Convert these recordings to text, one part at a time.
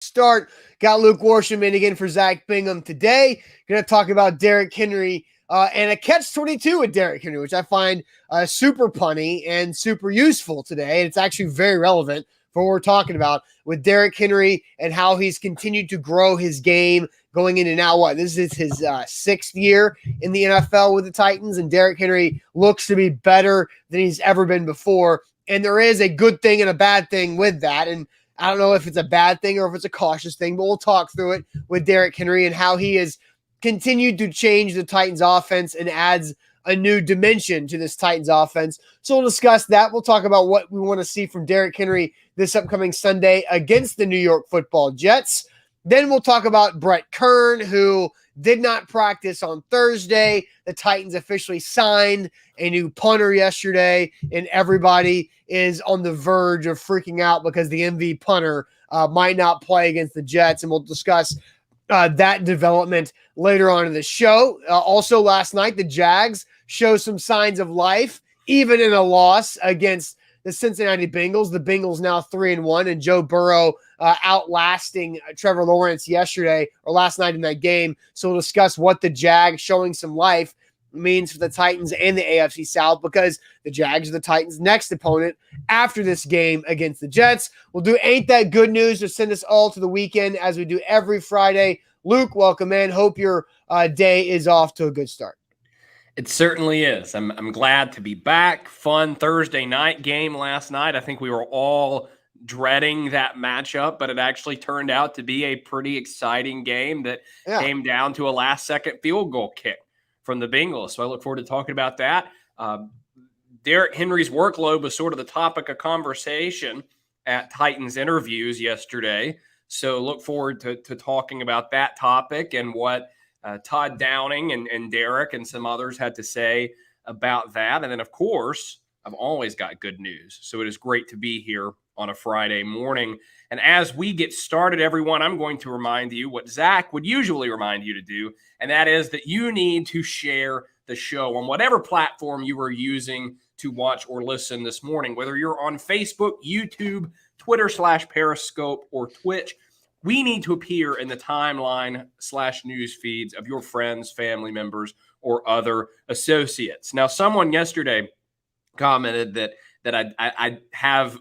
start. Got Luke Worsham in again for Zach Bingham today. Going to talk about Derrick Henry and a catch-22 with Derrick Henry, which I find super punny and super useful today. And it's actually very relevant for what we're talking about with Derrick Henry and how he's continued to grow his game going into now what? This is his sixth year in the NFL with the Titans, and Derrick Henry looks to be better than he's ever been before. And there is a good thing and a bad thing with that. And I don't know if it's a bad thing or if it's a cautious thing, but we'll talk through it with Derrick Henry and how he has continued to change the Titans offense and adds a new dimension to this Titans offense. So we'll discuss that. We'll talk about what we want to see from Derrick Henry this upcoming Sunday against the New York Football Jets. Then we'll talk about Brett Kern, who did not practice on Thursday. The Titans officially signed a new punter yesterday, and everybody is on the verge of freaking out because the MV punter might not play against the Jets, and we'll discuss that development later on in the show. Also last night, the Jags show some signs of life, even in a loss against the Cincinnati Bengals. The Bengals now 3-1, and Joe Burrow outlasting Trevor Lawrence yesterday or last night in that game. So we'll discuss what the Jags showing some life means for the Titans and the AFC South, because the Jags are the Titans' next opponent after this game against the Jets. We'll do Ain't That Good News to send us all to the weekend as we do every Friday. Luke, welcome in. Hope your day is off to a good start. It certainly is. I'm glad to be back. Fun Thursday night game last night. I think we were all dreading that matchup, but it actually turned out to be a pretty exciting game that came down to a last-second field goal kick from the Bengals. So I look forward to talking about that. Derrick Henry's workload was sort of the topic of conversation at Titans interviews yesterday. So look forward to talking about that topic and what Todd Downing and Derrick and some others had to say about that. And then, of course, I've always got good news. So it is great to be here on a Friday morning. And as we get started, everyone, I'm going to remind you what Zach would usually remind you to do, and that is that you need to share the show on whatever platform you are using to watch or listen this morning, whether you're on Facebook, YouTube, Twitter/Periscope, or Twitch. We need to appear in the timeline/news feeds of your friends, family members, or other associates. Now, someone yesterday commented that I have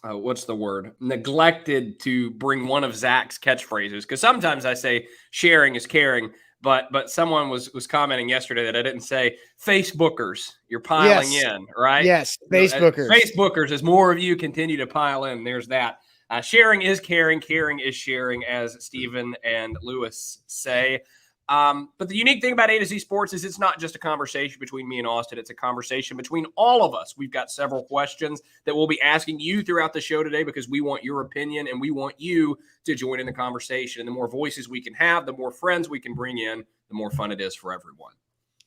what's the word? Neglected to bring one of Zach's catchphrases, because sometimes I say sharing is caring, but someone was commenting yesterday that I didn't say Facebookers. You're piling in, right? Yes, Facebookers. Facebookers, as more of you continue to pile in, there's that. Sharing is caring. Caring is sharing, as Stephen and Lewis say. But the unique thing about A to Z Sports is it's not just a conversation between me and Austin. It's a conversation between all of us. We've got several questions that we'll be asking you throughout the show today, because we want your opinion and we want you to join in the conversation. And the more voices we can have, the more friends we can bring in, the more fun it is for everyone.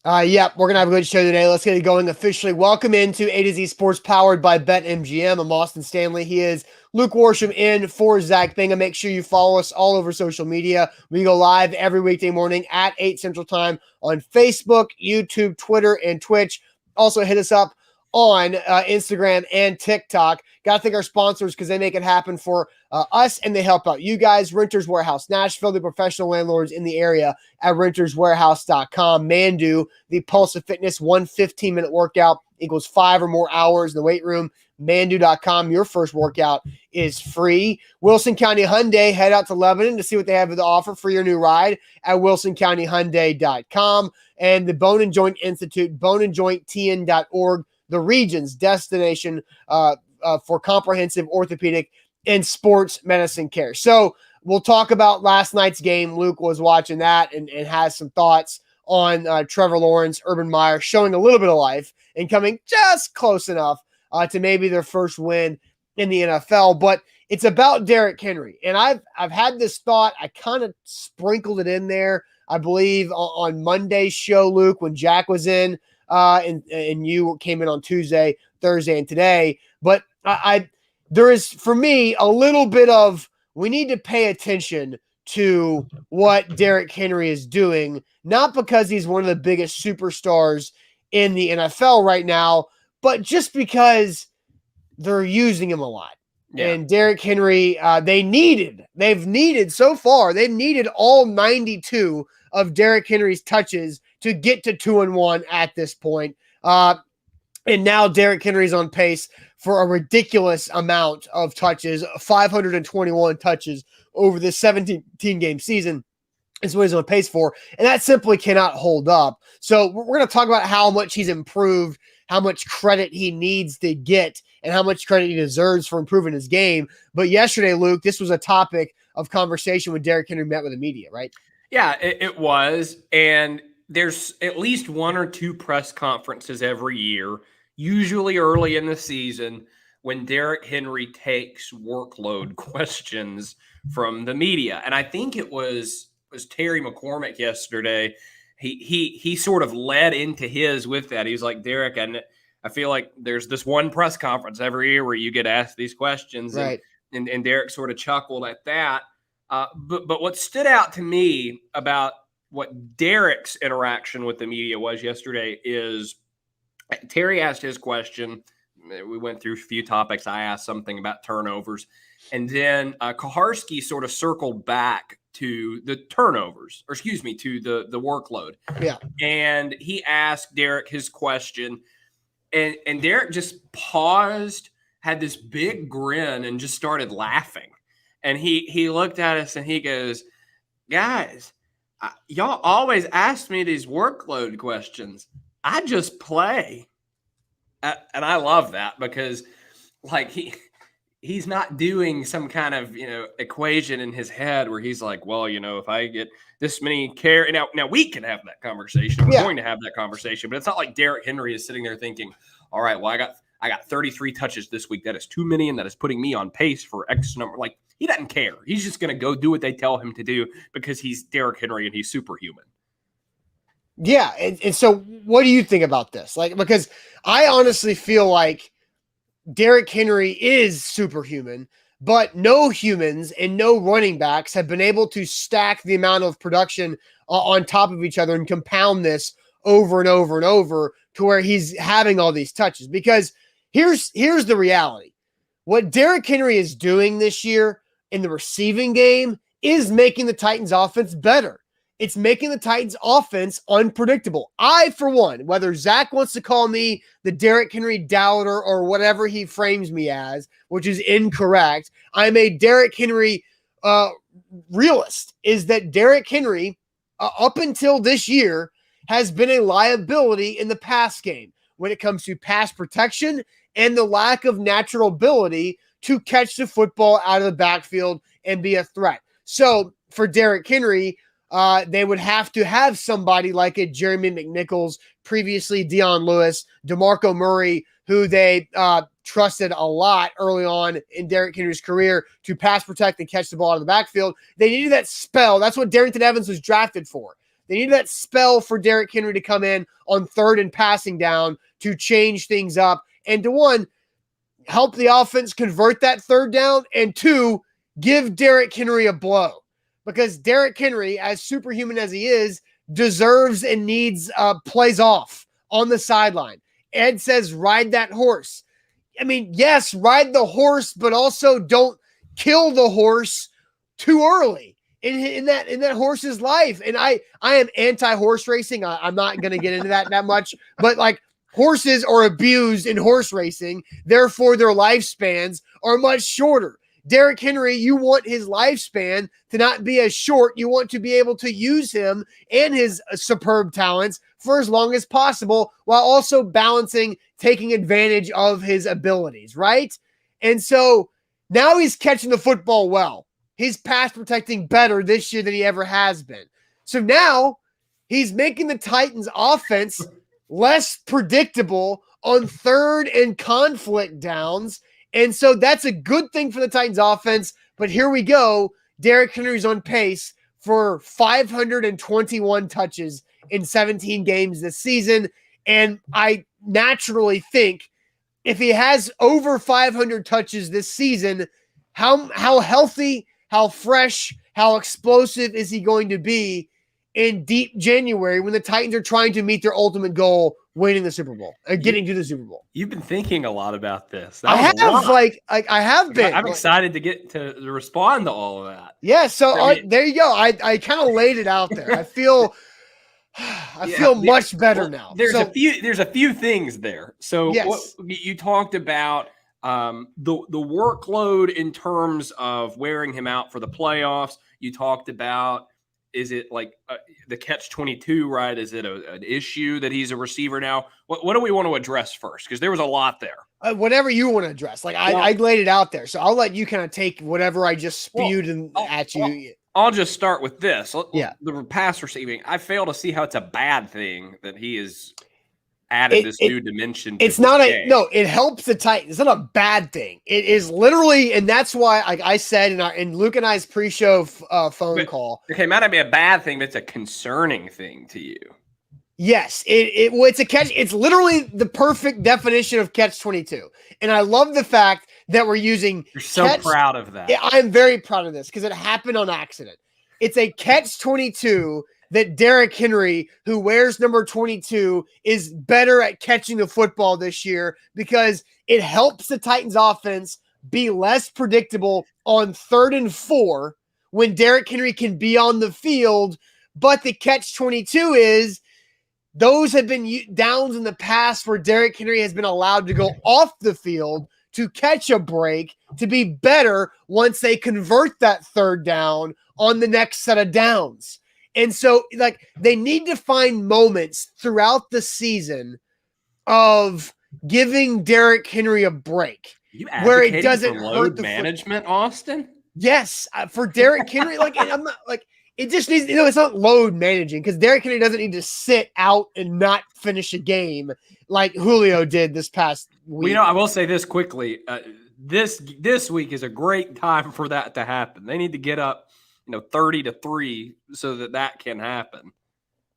We're going to have a good show today. Let's get it going officially. Welcome into A to Z Sports, powered by BetMGM. I'm Austin Stanley. He is Luke Worsham in for Zach Bingham. Make sure you follow us all over social media. We go live every weekday morning at 8 Central Time on Facebook, YouTube, Twitter, and Twitch. Also hit us up on Instagram and TikTok. Got to thank our sponsors, because they make it happen for us, and they help out you guys. Renters Warehouse Nashville, the professional landlords in the area at renterswarehouse.com. Mandu, the Pulse of Fitness, 1 15-minute workout equals 5 or more hours in the weight room. Mandu.com, your first workout is free. Wilson County Hyundai, head out to Lebanon to see what they have to offer for your new ride at wilsoncountyhyundai.com. And the Bone and Joint Institute, boneandjointtn.org, the region's destination for comprehensive orthopedic and sports medicine care. So we'll talk about last night's game. Luke was watching that and has some thoughts on Trevor Lawrence, Urban Meyer showing a little bit of life and coming just close enough to maybe their first win in the NFL. But it's about Derrick Henry. And I've had this thought. I kind of sprinkled it in there, I believe, on Monday's show, Luke, when Jack was in. And you came in on Tuesday, Thursday, and today. But there is, for me, a little bit of, we need to pay attention to what Derrick Henry is doing, not because he's one of the biggest superstars in the NFL right now, but just because they're using him a lot. Yeah. And Derrick Henry, they've needed all 92 of Derrick Henry's touches to get to 2-1 at this point. And now Derrick Henry's on pace for a ridiculous amount of touches, 521 touches over this 17-game season is what he's on pace for. And that simply cannot hold up. So we're going to talk about how much he's improved, how much credit he needs to get, and how much credit he deserves for improving his game. But yesterday, Luke, this was a topic of conversation when Derrick Henry met with the media, right? Yeah, it was. And there's at least one or two press conferences every year, usually early in the season, when Derrick Henry takes workload questions from the media. And I think it was Terry McCormick yesterday. He sort of led into his with that. He was like, Derrick, I feel like there's this one press conference every year where you get asked these questions. Right. And Derrick sort of chuckled at that. But what stood out to me about what Derrick's interaction with the media was yesterday is Terry asked his question. We went through a few topics. I asked something about turnovers. And then Kaharski sort of circled back to the turnovers, or excuse me, to the workload. Yeah. And he asked Derrick his question. And Derrick just paused, had this big grin, and just started laughing. And he looked at us and he goes, guys, y'all always ask me these workload questions. I just play. And I love that because like he's not doing some kind of, equation in his head where he's like, well, if I get this many carries, now we can have that conversation. We're going to have that conversation, but it's not like Derrick Henry is sitting there thinking, all right, well, I got 33 touches this week. That is too many, and that is putting me on pace for X number. Like, he doesn't care. He's just going to go do what they tell him to do because he's Derrick Henry and he's superhuman. Yeah. And so what do you think about this? Like, because I honestly feel like Derrick Henry is superhuman, but no humans and no running backs have been able to stack the amount of production on top of each other and compound this over and over and over to where he's having all these touches. Because here's the reality. What Derrick Henry is doing this year in the receiving game is making the Titans offense better. It's making the Titans offense unpredictable. I, for one, whether Zach wants to call me the Derrick Henry doubter or whatever he frames me as, which is incorrect, I'm a Derrick Henry realist, is that Derrick Henry, up until this year, has been a liability in the pass game when it comes to pass protection and the lack of natural ability to catch the football out of the backfield and be a threat. So for Derrick Henry, they would have to have somebody like a Jeremy McNichols, previously Dion Lewis, DeMarco Murray, who they trusted a lot early on in Derrick Henry's career to pass protect and catch the ball out of the backfield. They needed that spell. That's what Darrington Evans was drafted for. They needed that spell for Derrick Henry to come in on third and passing down to change things up. And to one, help the offense convert that third down. And two, give Derrick Henry a blow. Because Derrick Henry, as superhuman as he is, deserves and needs plays off on the sideline. Ed says, ride that horse. I mean, yes, ride the horse, but also don't kill the horse too early in that horse's life. And I am anti-horse racing. I'm not going to get into that much, but like horses are abused in horse racing. Therefore, their lifespans are much shorter. Derrick Henry, you want his lifespan to not be as short. You want to be able to use him and his superb talents for as long as possible while also balancing, taking advantage of his abilities, right? And so now he's catching the football well. He's pass protecting better this year than he ever has been. So now he's making the Titans offense less predictable on third and conflict downs. And so that's a good thing for the Titans offense. But here we go. Derrick Henry's on pace for 521 touches in 17 games this season. And I naturally think if he has over 500 touches this season, how healthy, how fresh, how explosive is he going to be in deep January when the Titans are trying to meet their ultimate goal, winning the Super Bowl and getting to the Super Bowl. You've been thinking a lot about this. I have I have been. I'm excited to get to respond to all of that. Yeah. So there you go. I kind of laid it out there. I feel much better now. There's a few things there. So yes. what you talked about the workload in terms of wearing him out for the playoffs. You talked about, is it like the catch-22, right? Is it an issue that he's a receiver now? What do we want to address first? Because there was a lot there. Whatever you want to address. Like I laid it out there. So I'll let you kind of take whatever I just spewed at you. I'll just start with this. Yeah. The pass receiving. I fail to see how it's a bad thing that he is added this new dimension. It's not it helps the Titans. It's not a bad thing. It is literally, and that's why, like I said in Luke and I's pre-show phone call. Okay, it might not be a bad thing, but it's a concerning thing to you. Yes, it's a catch. It's literally the perfect definition of catch-22, and I love the fact that we're using. You're so proud of that. I'm very proud of this because it happened on accident. It's a catch-22. That Derrick Henry, who wears number 22, is better at catching the football this year because it helps the Titans offense be less predictable on 3rd and 4 when Derrick Henry can be on the field. But the catch-22 is those have been downs in the past where Derrick Henry has been allowed to go off the field to catch a break to be better once they convert that 3rd down on the next set of downs. And so, like, they need to find moments throughout the season of giving Derrick Henry a break where it doesn't hurt the management, Austin. Yes, for Derrick Henry, like, and I'm not like it just needs. It's not load managing because Derrick Henry doesn't need to sit out and not finish a game like Julio did this past week. Well, I will say this quickly: this week is a great time for that to happen. They need to get up. 30-3 so that can happen.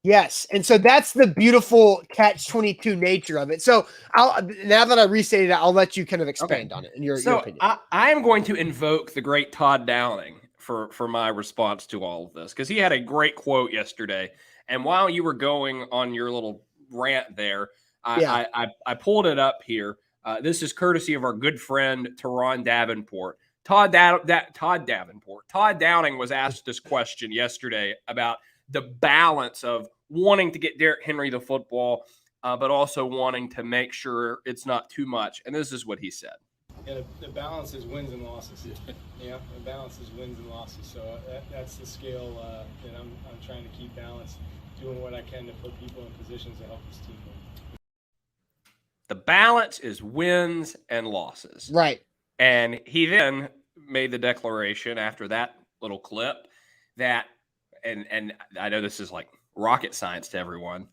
Yes. And so that's the beautiful catch-22 nature of it. So now that I restated it, I'll let you kind of expand on it in your opinion. I am going to invoke the great Todd Downing for my response to all of this because he had a great quote yesterday. And while you were going on your little rant there, I pulled it up here. This is courtesy of our good friend, Teron Davenport. Todd Downing was asked this question yesterday about the balance of wanting to get Derrick Henry the football, but also wanting to make sure it's not too much. And this is what he said. Yeah, the balance is wins and losses. Yeah, the balance is wins and losses. So that's the scale, and I'm trying to keep balance, doing what I can to put people in positions to help this team win. The balance is wins and losses. Right. And he then made the declaration after that little clip that, and I know this is like rocket science to everyone,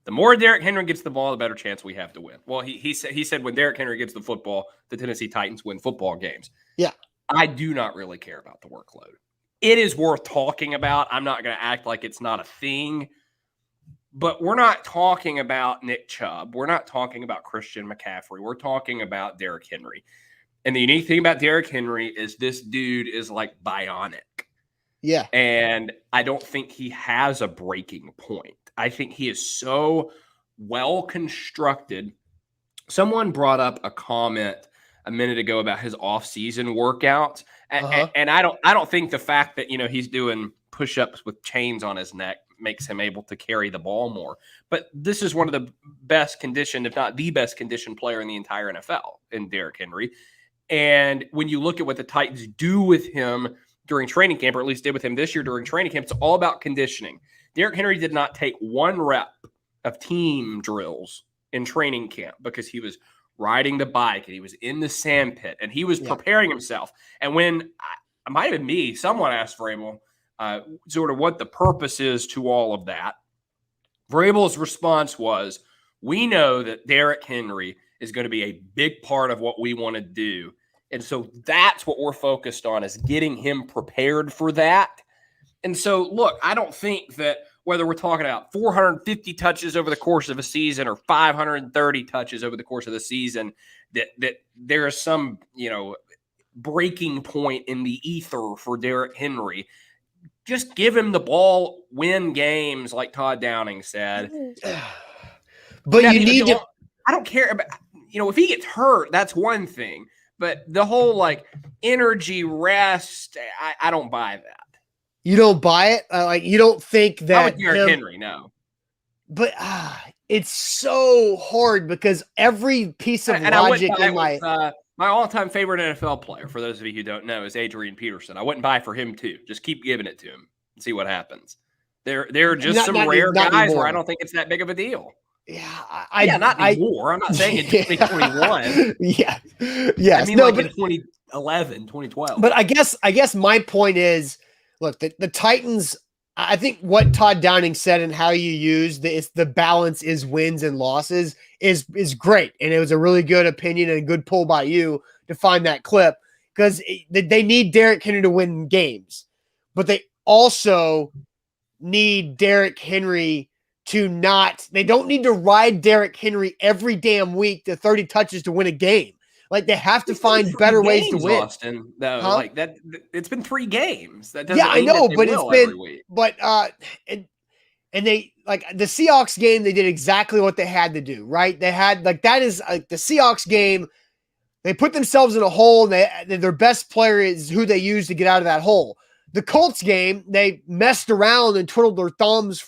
the more Derrick Henry gets the ball, the better chance we have to win. Well, he said when Derrick Henry gets the football, the Tennessee Titans win football games. Yeah. I do not really care about the workload. It is worth talking about. I'm not going to act like it's not a thing. But we're not talking about Nick Chubb. We're not talking about Christian McCaffrey. We're talking about Derrick Henry. And the unique thing about Derrick Henry is this dude is like bionic. Yeah. And I don't think he has a breaking point. I think he is so well constructed. Someone brought up a comment a minute ago about his off-season workouts. And I don't think the fact that, he's doing push-ups with chains on his neck makes him able to carry the ball more. But this is one of the best conditioned, if not the best conditioned player in the entire NFL in Derrick Henry. And when you look at what the Titans do with him during training camp, or at least did with him this year during training camp, it's all about conditioning. Derrick Henry did not take one rep of team drills in training camp because he was riding the bike and he was in the sand pit and he was preparing himself. And when it might have been me, someone asked Vrabel sort of what the purpose is to all of that. Vrabel's response was, we know that Derrick Henry is going to be a big part of what we want to do. And so that's what we're focused on, is getting him prepared for that. And so, look, I don't think that whether we're talking about 450 touches over the course of a season or 530 touches over the course of the season, that there is some, breaking point in the ether for Derrick Henry. just give him the ball, win games, like Todd Downing said. But now, you need to. I don't care about, if he gets hurt, that's one thing. But the whole like energy rest, I don't buy that. You don't buy it? Like, you don't think that. Not with Derrick Henry, no. But it's so hard because every piece of logic in my all-time favorite NFL player, for those of you who don't know, is Adrian Peterson. I wouldn't buy for him too. Just keep giving it to him and see what happens. There are just some rare guys where I don't think it's that big of a deal. Yeah, not anymore. I'm not saying in 2021. Yeah. I mean, in 2011, 2012. But I guess my point is, look, the Titans, I think what Todd Downing said and how you use the balance is wins and losses is great. And it was a really good opinion and a good pull by you to find that clip, because they need Derrick Henry to win games, but they also need Derrick Henry they don't need to ride Derrick Henry every damn week to 30 touches to win a game. Like, they have to find better ways to win. Austin, though, like that, it's been 3 games. That doesn't yeah, I know, but it's been, every week. But and they, like, the Seahawks game, they did exactly what they had to do, right? They had, like, that is the Seahawks game. They put themselves in a hole, and their best player is who they use to get out of that hole. The Colts game, they messed around and twiddled their thumbs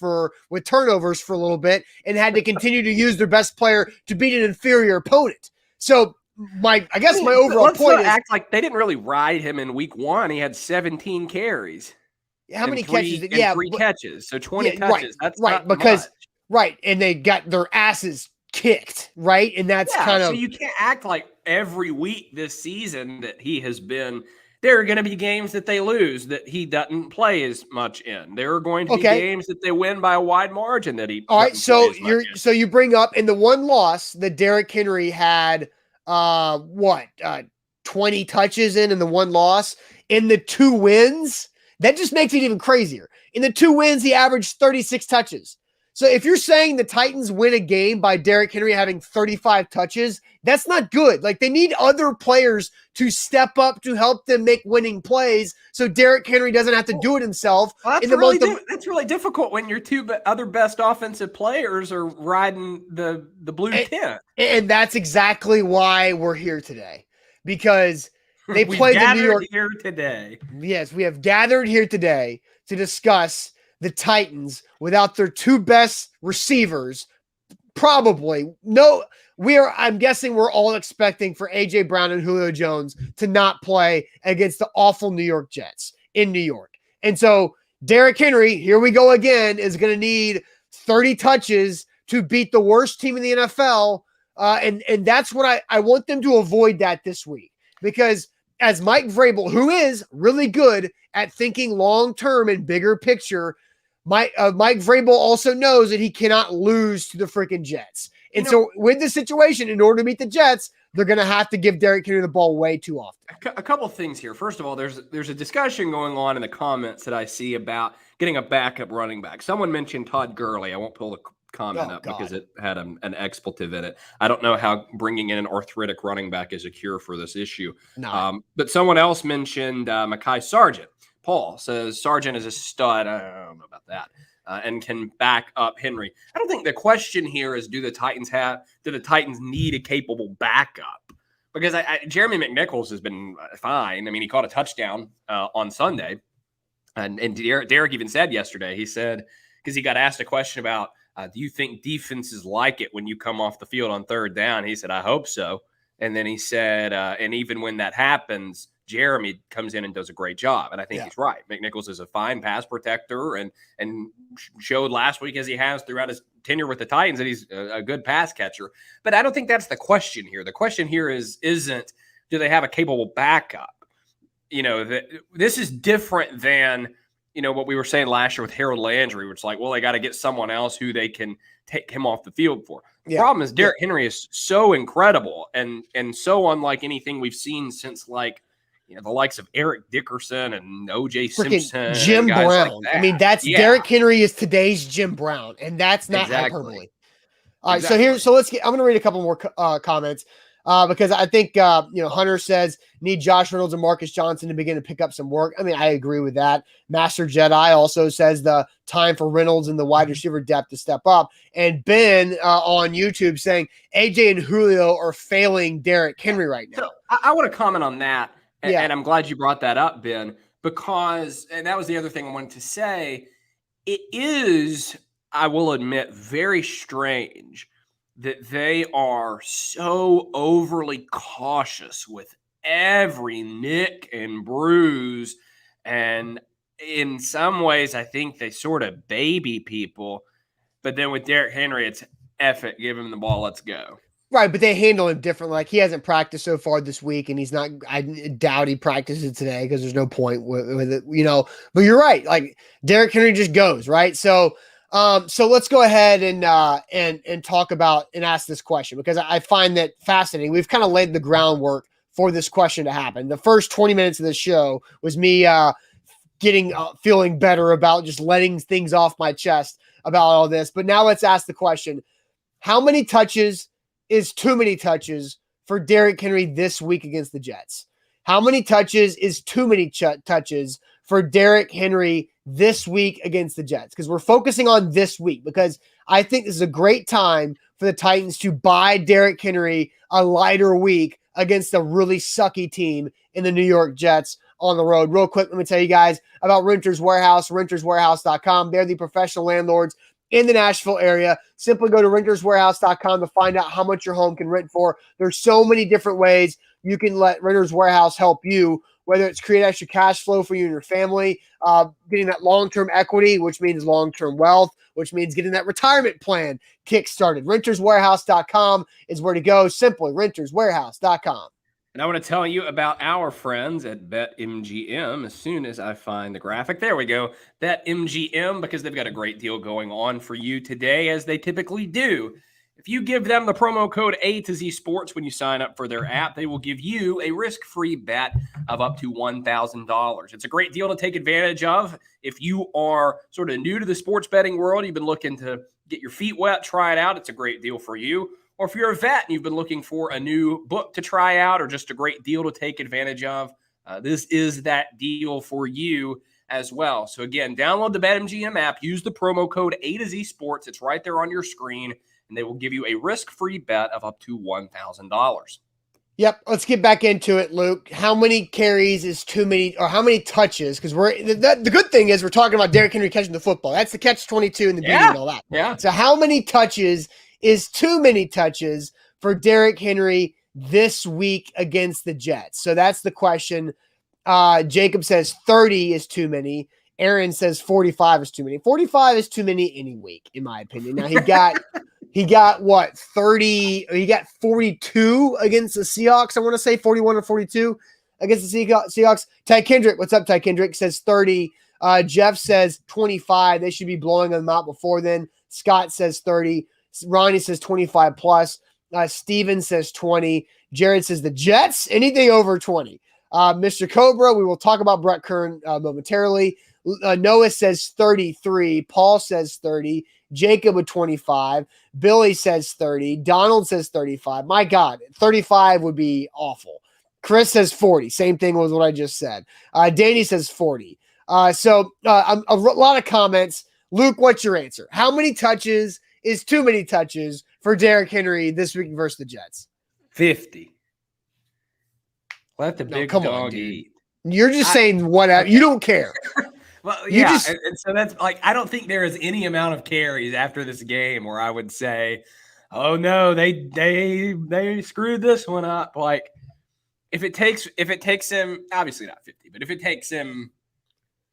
with turnovers for a little bit and had to continue to use their best player to beat an inferior opponent. So my overall point is, act like they didn't really ride him in week 1. He had 17 carries. How many catches? Three catches. So 20 touches. That's right, because much. Right, and they got their asses kicked, right? And that's kind of, so you can't act like every week this season that he has been. There are going to be games that they lose that he doesn't play as much in. There are going to be games that they win by a wide margin that he. All right, so you bring up in the one loss that Derrick Henry had 20 touches in the one loss. In the 2 wins, that just makes it even crazier. In the 2 wins, he averaged 36 touches. So if you're saying the Titans win a game by Derrick Henry having 35 touches, that's not good. Like, they need other players to step up to help them make winning plays so Derrick Henry doesn't have to do it himself. Well, that's really difficult when your 2 other best offensive players are riding the blue tent. And that's exactly why we're here today, because they played the New York here today. Yes, we have gathered here today to discuss the Titans without their 2 best receivers. I'm guessing we're all expecting for A.J. Brown and Julio Jones to not play against the awful New York Jets in New York. And so Derrick Henry, here we go again, is going to need 30 touches to beat the worst team in the NFL. And that's what I want them to avoid that this week, because as Mike Vrabel, who is really good at thinking long-term and bigger picture, Mike Vrabel also knows that he cannot lose to the freaking Jets. And so with the situation, in order to beat the Jets, they're going to have to give Derrick Henry the ball way too often. A couple of things here. First of all, there's a discussion going on in the comments that I see about getting a backup running back. Someone mentioned Todd Gurley. I won't pull the comment up because it had an expletive in it. I don't know how bringing in an arthritic running back is a cure for this issue. No. But someone else mentioned Mekhi Sargent. Paul says Sargent is a stud. I don't know about that. And can back up Henry. I don't think the question here is do the Titans need a capable backup? Because Jeremy McNichols has been fine. I mean, he caught a touchdown on Sunday. And Derrick even said yesterday, he said, because he got asked a question about, do you think defenses like it when you come off the field on 3rd down? He said, I hope so. And then he said, and even when that happens, Jeremy comes in and does a great job. And I think he's right. McNichols is a fine pass protector and showed last week, as he has throughout his tenure with the Titans, that he's a good pass catcher. But I don't think that's the question here. The question here isn't do they have a capable backup? This is different than, what we were saying last year with Harold Landry, which is like, well, they got to get someone else who they can take him off the field for. The problem is Derrick Henry is so incredible and so unlike anything we've seen since the likes of Eric Dickerson and O.J. Simpson, Jim Brown. Like I mean, Derrick Henry is today's Jim Brown, and that's not hyperbole. All right, so let's get. I'm going to read a couple more comments. Because I think, Hunter says need Josh Reynolds and Marcus Johnson to begin to pick up some work. I mean, I agree with that. Master Jedi also says the time for Reynolds and the wide receiver depth to step up. And Ben on YouTube saying AJ and Julio are failing Derrick Henry right now. So I want to comment on that. Yeah. And I'm glad you brought that up, Ben, because, and that was the other thing I wanted to say, it is, I will admit, very strange that they are so overly cautious with every nick and bruise. And in some ways, I think they sort of baby people. But then with Derrick Henry, it's F it, give him the ball, let's go. Right, but they handle him differently. Like, he hasn't practiced so far this week, and he's not. I doubt he practices today because there's no point with it, But you're right. Like, Derrick Henry just goes right. So let's go ahead and talk about and ask this question, because I find that fascinating. We've kind of laid the groundwork for this question to happen. The first 20 minutes of the show was me feeling better about just letting things off my chest about all this. But now let's ask the question: how many touches is too many touches for Derrick Henry this week against the Jets? How many touches is too many touches for Derrick Henry this week against the Jets? Because we're focusing on this week, because I think this is a great time for the Titans to buy Derrick Henry a lighter week against a really sucky team in the New York Jets on the road. Real quick, let me tell you guys about Renters Warehouse, renterswarehouse.com. They're the professional landlords in the Nashville area. Simply go to renterswarehouse.com to find out how much your home can rent for. There's so many different ways you can let Renters Warehouse help you, whether it's create extra cash flow for you and your family, getting that long-term equity, which means long-term wealth, which means getting that retirement plan kick-started. Renterswarehouse.com is where to go. Simply renterswarehouse.com. And I want to tell you about our friends at BetMGM as soon as I find the graphic. There we go. BetMGM, because they've got a great deal going on for you today, as they typically do. If you give them the promo code A to Z Sports when you sign up for their app, they will give you a risk-free bet of up to $1,000. It's a great deal to take advantage of. If you are sort of new to the sports betting world, you've been looking to get your feet wet, try it out, it's a great deal for you. Or if you're a vet and you've been looking for a new book to try out or just a great deal to take advantage of, this is that deal for you as well. So again, download the BetMGM app, use the promo code A to Z Sports. It's right there on your screen, and they will give you a risk-free bet of up to $1,000. Yep, let's get back into it, Luke. How many carries is too many, or how many touches? Because the good thing is we're talking about Derrick Henry catching the football. That's the catch-22 and the beauty and all that. Yeah. So how many touches is too many touches for Derrick Henry this week against the Jets? So that's the question. Jacob says 30 is too many. Aaron says 45 is too many. 45 is too many any week, in my opinion. Now he got what, 30, he got 42 against the Seahawks. I want to say 41 or 42 against the Seahawks. Ty Kendrick, what's up, Ty Kendrick, says 30. Jeff says 25. They should be blowing them out before then. Scott says 30. Ronnie says 25 plus. Steven says 20. Jared says the Jets, anything over 20. Mr. Cobra, we will talk about Brett Kern momentarily. Noah says 33. Paul says 30. Jacob with 25. Billy says 30. Donald says 35. My God, 35 would be awful. Chris says 40. Same thing was what I just said. Danny says 40. So a lot of comments. Luke, what's your answer? How many touches is too many touches for Derrick Henry this week versus the Jets? 50. Let the big dog eat. You're just saying whatever. You don't care. Well, yeah. And so that's like, I don't think there is any amount of carries after this game where I would say, oh no, they screwed this one up. Like, if it takes him, obviously not 50, but if it takes him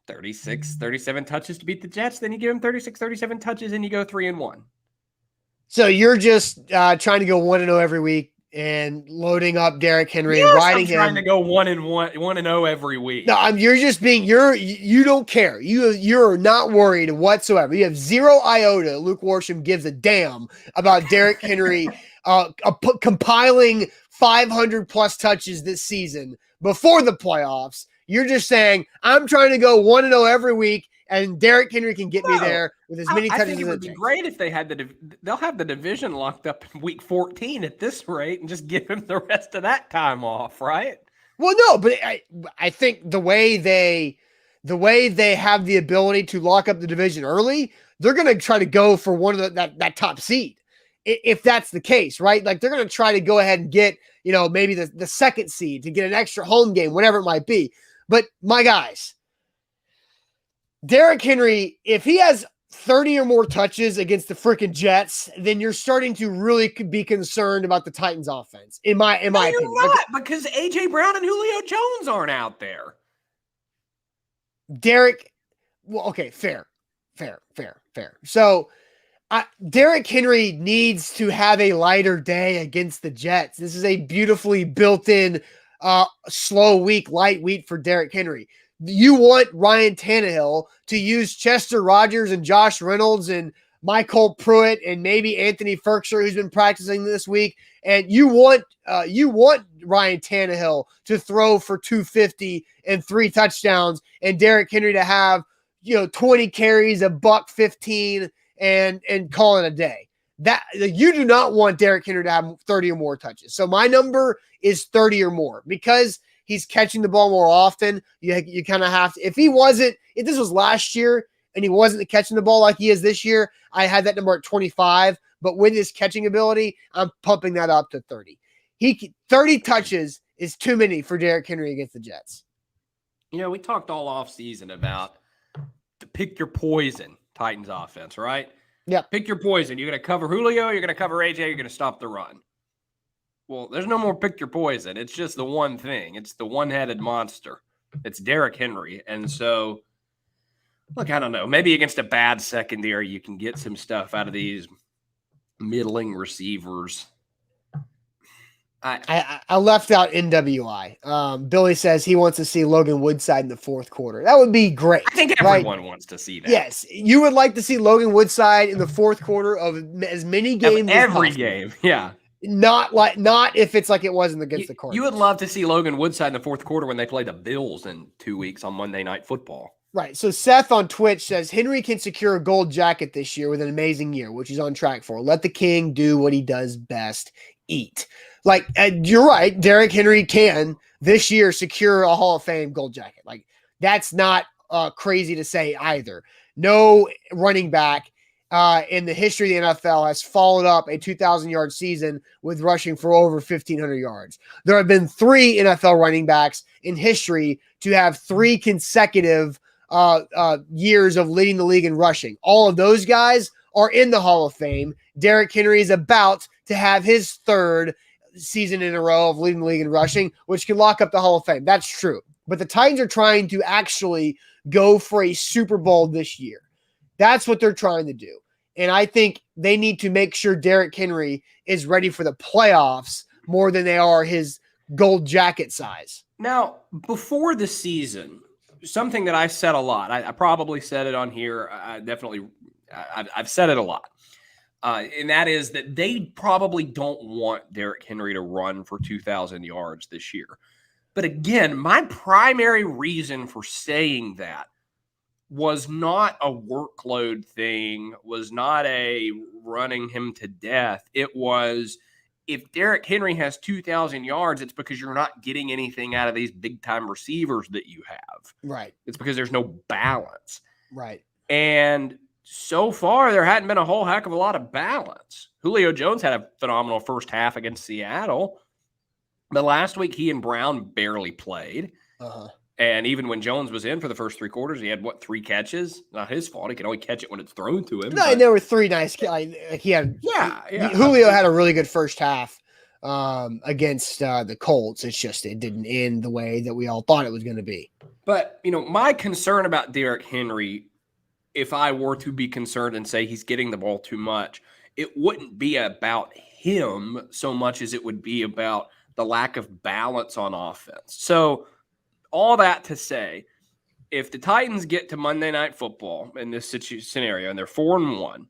36, 37 touches to beat the Jets, then you give him 36, 37 touches and you go 3-1. So you're just trying to go 1-0 every week and loading up Derrick Henry and riding him. Trying to go 1-0 every week. No, you're just being you don't care. You're not worried whatsoever. You have zero iota. Luke Worsham gives a damn about Derrick Henry compiling 500 plus touches this season before the playoffs. You're just saying, I'm trying to go 1-0 every week and Derrick Henry can get me No, there with as many I touches think it as would it be takes. great if they had they'll have the division locked up in week 14 at this rate and just give him the rest of that time off, right? Well, no, but I think the way they have the ability to lock up the division early, they're going to try to go for one of that top seed. If that's the case, right? Like they're going to try to go ahead and get, maybe the second seed to get an extra home game, whatever it might be. But my guys, Derrick Henry, if he has 30 or more touches against the freaking Jets, then you're starting to really be concerned about the Titans offense, in my opinion. You're not, because A.J. Brown and Julio Jones aren't out there. Derrick, well, okay, fair. So Derrick Henry needs to have a lighter day against the Jets. This is a beautifully built-in slow week, light week for Derrick Henry. You want Ryan Tannehill to use Chester Rogers and Josh Reynolds and Michael Pruitt and maybe Anthony Ferkser, who's been practicing this week. And you want Ryan Tannehill to throw for 250 and 3 touchdowns, and Derrick Henry to have 20 carries, $115, and call it a day. That you do not want Derrick Henry to have 30 or more touches. So my number is 30 or more because he's catching the ball more often. You kind of have to. If this was last year and he wasn't catching the ball like he is this year, I had that number at 25. But with his catching ability, I'm pumping that up to 30. 30 touches is too many for Derrick Henry against the Jets. We talked all offseason about to pick your poison Titans offense, right? Yeah. Pick your poison. You're going to cover Julio, you're going to cover AJ, you're going to stop the run. Well, there's no more pick your poison. It's just the one thing. It's the one-headed monster. It's Derrick Henry. And so, look, I don't know. Maybe against a bad secondary, you can get some stuff out of these middling receivers. I left out NWI. Billy says he wants to see Logan Woodside in the fourth quarter. That would be great. I think everyone wants to see that. Yes, you would like to see Logan Woodside in the fourth quarter of as many games of every as game. Yeah. Not if it's like it wasn't against the Cardinals. You would love to see Logan Woodside in the fourth quarter when they play the Bills in 2 weeks on Monday Night Football. Right. So Seth on Twitch says Henry can secure a gold jacket this year with an amazing year, which he's on track for. Let the king do what he does best, eat. Like, you're right. Derrick Henry can this year secure a Hall of Fame gold jacket. Like, that's not crazy to say either. No running back in the history of the NFL has followed up a 2,000-yard season with rushing for over 1,500 yards. There have been 3 NFL running backs in history to have 3 consecutive years of leading the league in rushing. All of those guys are in the Hall of Fame. Derrick Henry is about to have his 3rd season in a row of leading the league in rushing, which can lock up the Hall of Fame. That's true. But the Titans are trying to actually go for a Super Bowl this year. That's what they're trying to do. And I think they need to make sure Derrick Henry is ready for the playoffs more than they are his gold jacket size. Now, before the season, something that I said a lot, I probably said it on here. I've said it a lot. And that is that they probably don't want Derrick Henry to run for 2,000 yards this year. But again, my primary reason for saying that was not a workload thing, was not a running him to death. It was, if Derrick Henry has 2,000 yards, it's because you're not getting anything out of these big-time receivers that you have. Right. It's because there's no balance. Right. And so far, there hadn't been a whole heck of a lot of balance. Julio Jones had a phenomenal first half against Seattle. But last week, he and Brown barely played. And even when Jones was in for the first 3 quarters, he had, 3 catches? Not his fault. He can only catch it when it's thrown to him. No, and there were 3 nice. He had. Yeah. Julio had a really good first half against the Colts. It's just it didn't end the way that we all thought it was going to be. But, my concern about Derrick Henry, if I were to be concerned and say he's getting the ball too much, it wouldn't be about him so much as it would be about the lack of balance on offense. So all that to say, if the Titans get to Monday Night Football in this scenario and they're 4-1,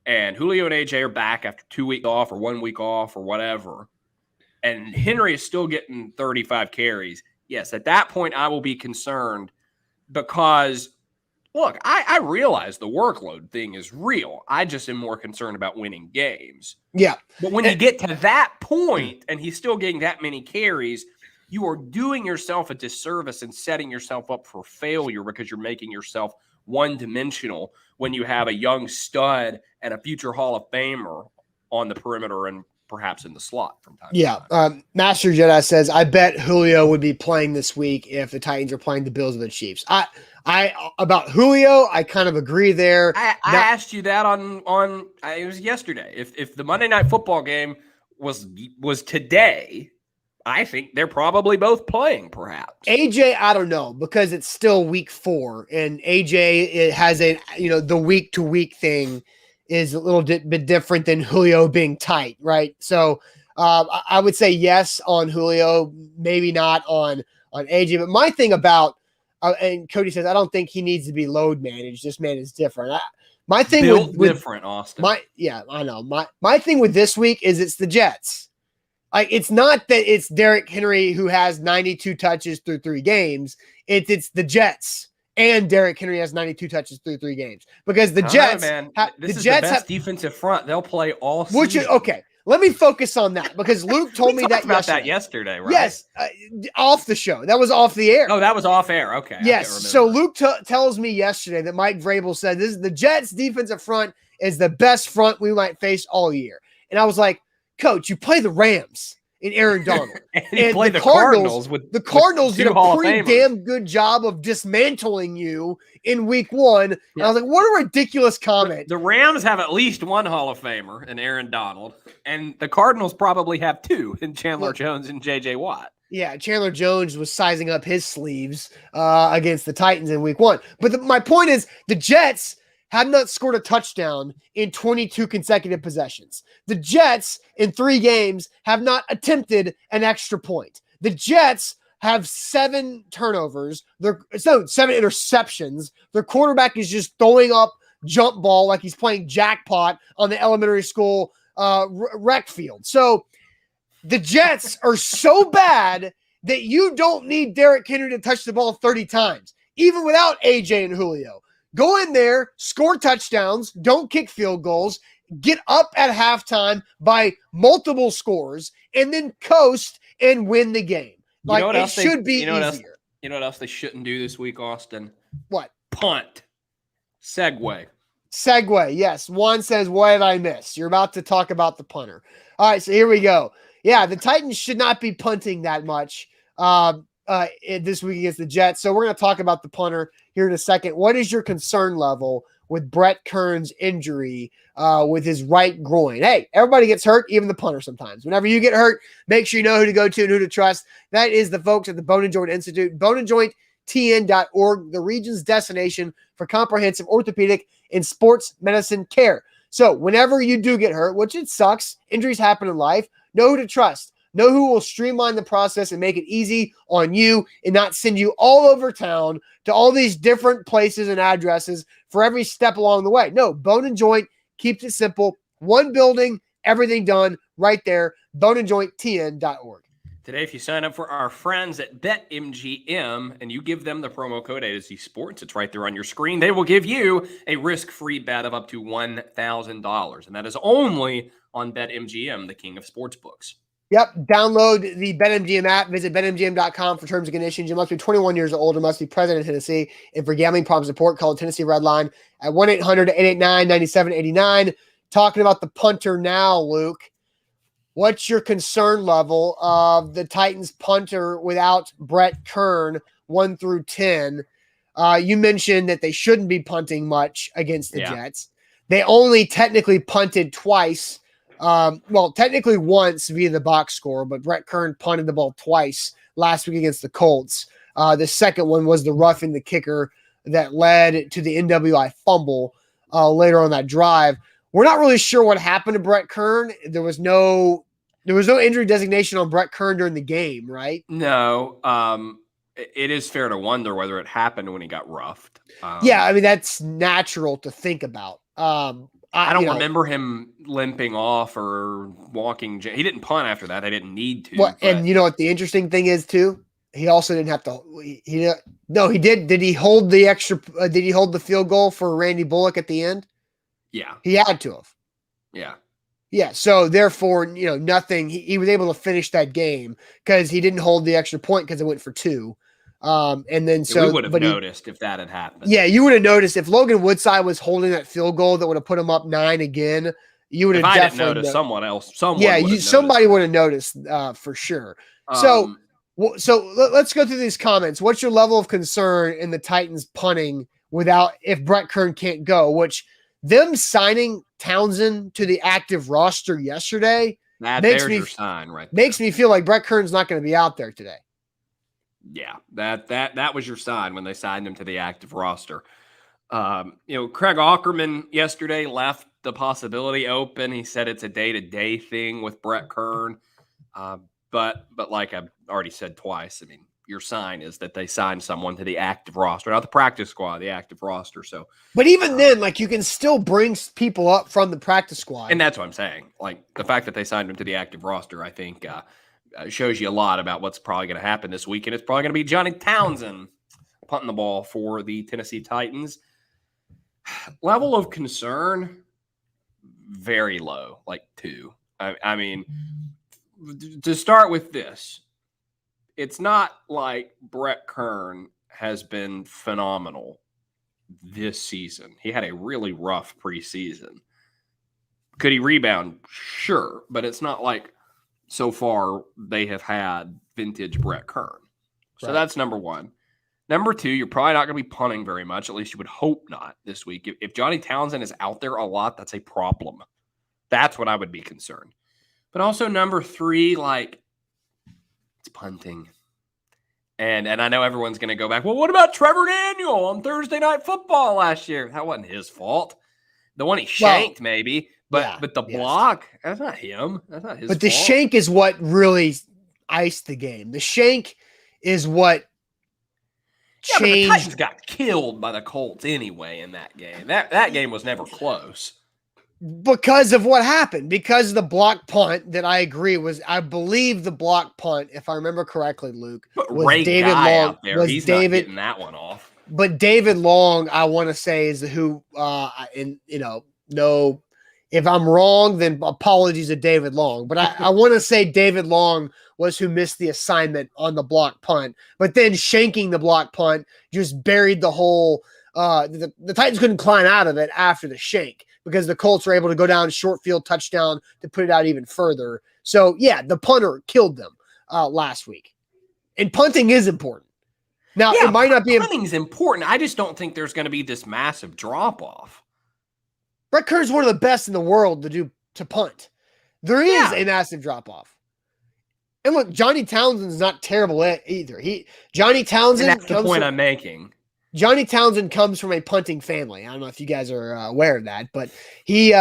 and Julio and AJ are back after 2 weeks off or 1 week off or whatever, and Henry is still getting 35 carries, yes, at that point I will be concerned, because Look, I realize the workload thing is real. I just am more concerned about winning games. Yeah. But when you get to that point and he's still getting that many carries, you are doing yourself a disservice and setting yourself up for failure because you're making yourself one-dimensional when you have a young stud and a future Hall of Famer on the perimeter and perhaps in the slot from time to time. Master Jedi says, I bet Julio would be playing this week if the Titans are playing the Bills or the Chiefs. I about Julio, I kind of agree there. I asked you that on it was yesterday. If the Monday Night Football game was today, I think they're probably both playing, perhaps. AJ, I don't know, because it's still week 4, and AJ it has the week to week thing is a little bit different than Julio being tight, right? So I would say yes on Julio, maybe not on AJ. But my thing about and Cody says I don't think he needs to be load managed. This man is different. My thing with different, Austin. I know. My thing with this week is it's the Jets. Like, it's not that it's Derrick Henry who has 92 touches through 3 games. It's the Jets, and Derrick Henry has 92 touches through 3 games because the Jets, man. This the is Jets the best have defensive front they'll play all season. Which is okay. Let me focus on that because Luke told me that yesterday, right? Yes, off the show. That was off the air. Oh, that was off air. Okay. Yes. So Luke tells me yesterday that Mike Vrabel said this is the Jets' defensive front is the best front we might face all year, and I was like, Coach, you play the Rams in Aaron Donald. and play the Cardinals with the Cardinals with did a pretty damn good job of dismantling you in week 1. And I was like, what a ridiculous comment. The Rams have at least one Hall of Famer in Aaron Donald, and the Cardinals probably have 2 in Chandler Jones and JJ Watt. Yeah, Chandler Jones was sizing up his sleeves against the Titans in week 1. But my point is the Jets have not scored a touchdown in 22 consecutive possessions. The Jets, in 3 games, have not attempted an extra point. The Jets have 7 turnovers. 7 interceptions. Their quarterback is just throwing up jump ball like he's playing jackpot on the elementary school rec field. So the Jets are so bad that you don't need Derrick Henry to touch the ball 30 times, even without AJ and Julio. Go in there, score touchdowns, don't kick field goals, get up at halftime by multiple scores, and then coast and win the game. Like, it should be easier. You know what else they shouldn't do this week, Austin? What? Punt. Segue, yes. Juan says, what did I miss? You're about to talk about the punter. All right, so here we go. Yeah, the Titans should not be punting that much this week against the Jets. So we're going to talk about the punter here in a second. What is your concern level with Brett Kern's injury with his right groin? Hey, everybody gets hurt, even the punter sometimes. Whenever you get hurt, make sure you know who to go to and who to trust. That is the folks at the Bone & Joint Institute, boneandjointtn.org, the region's destination for comprehensive orthopedic and sports medicine care. So whenever you do get hurt, which it sucks, injuries happen in life, know who to trust. Know who will streamline the process and make it easy on you and not send you all over town to all these different places and addresses for every step along the way. No, Bone & Joint keeps it simple. One building, everything done right there, boneandjointtn.org. Today, if you sign up for our friends at BetMGM and you give them the promo code AZ Sports, it's right there on your screen, they will give you a risk-free bet of up to $1,000. And that is only on BetMGM, the king of sportsbooks. Yep. Download the BetMGM app. Visit BetMGM.com for terms and conditions. You must be 21 years old and must be present in Tennessee. And for gambling problem support, call the Tennessee Red Line at 1-800-889-9789. Talking about the punter now, Luke. What's your concern level of the Titans punter without Brett Kern, 1 through 10? You mentioned that they shouldn't be punting much against the Jets. They only technically punted twice. Technically once via the box score, but Brett Kern punted the ball twice last week against the Colts. The second one was the roughing the kicker that led to the NWI fumble later on that drive. We're not really sure what happened to Brett Kern. There was no injury designation on Brett Kern during the game, right? No. It is fair to wonder whether it happened when he got roughed. I mean, that's natural to think about. I don't remember him limping off or walking. He didn't punt after that. They didn't need to. And you know what the interesting thing is too? He also didn't have to. No, he did. Did he hold the extra? Did he hold the field goal for Randy Bullock at the end? Yeah. He had to have. Yeah. Yeah. So therefore, nothing. He was able to finish that game because he didn't hold the extra point because it went for 2. And then we would have noticed if that had happened. Yeah, you would have noticed if Logan Woodside was holding that field goal that would have put him up 9 again. You would have definitely noticed. Somebody would have noticed for sure. So let's go through these comments. What's your level of concern in the Titans punting if Brett Kern can't go? Which them signing Townsend to the active roster yesterday there's your sign right there. Makes me feel like Brett Kern's not going to be out there today. Yeah, that was your sign when they signed him to the active roster. Craig Aukerman yesterday left the possibility open. He said it's a day-to-day thing with Brett Kern. But like I've already said twice, I mean, your sign is that they signed someone to the active roster, not the practice squad, the active roster. So, but even then, like, you can still bring people up from the practice squad. And that's what I'm saying. Like, the fact that they signed him to the active roster, I think, shows you a lot about what's probably going to happen this week. And it's probably going to be Johnny Townsend punting the ball for the Tennessee Titans. Level of concern, very low, like 2. I mean, to start with this, it's not like Brett Kern has been phenomenal this season. He had a really rough preseason. Could he rebound? Sure, but it's not like so far they have had vintage Brett Kern. So That's number 1. Number 2, you're probably not going to be punting very much. At least you would hope not this week. If Johnny Townsend is out there a lot, that's a problem. That's what I would be concerned. But also number 3, like, it's punting. And I know everyone's going to go back, well, what about Trevor Daniel on Thursday Night Football last year? That wasn't his fault. The one he shanked, maybe. But the block, that's not him. That's not his fault. But the shank is what really iced the game. The shank is what changed. But the Titans got killed by the Colts anyway in that game. That game was never close. Because of what happened. Because of the block punt that I agree I believe the block punt, if I remember correctly, Luke, was Ray David Guy Long. Out there. He's not getting that one off. But David Long, I want to say, is who, no, if I'm wrong, then apologies to David Long. But I want to say David Long was who missed the assignment on the block punt. But then shanking the block punt just buried the whole the Titans couldn't climb out of it after the shank because the Colts were able to go down short field touchdown to put it out even further. So, yeah, the punter killed them last week. And punting is important. Now, it might not be – punting's important. I just don't think there's going to be this massive drop-off. Brett Kern's one of the best in the world to punt. There is a massive drop-off. And look, Johnny Townsend's not terrible either. Johnny Townsend. And that's the point I'm making. Johnny Townsend comes from a punting family. I don't know if you guys are aware of that, but he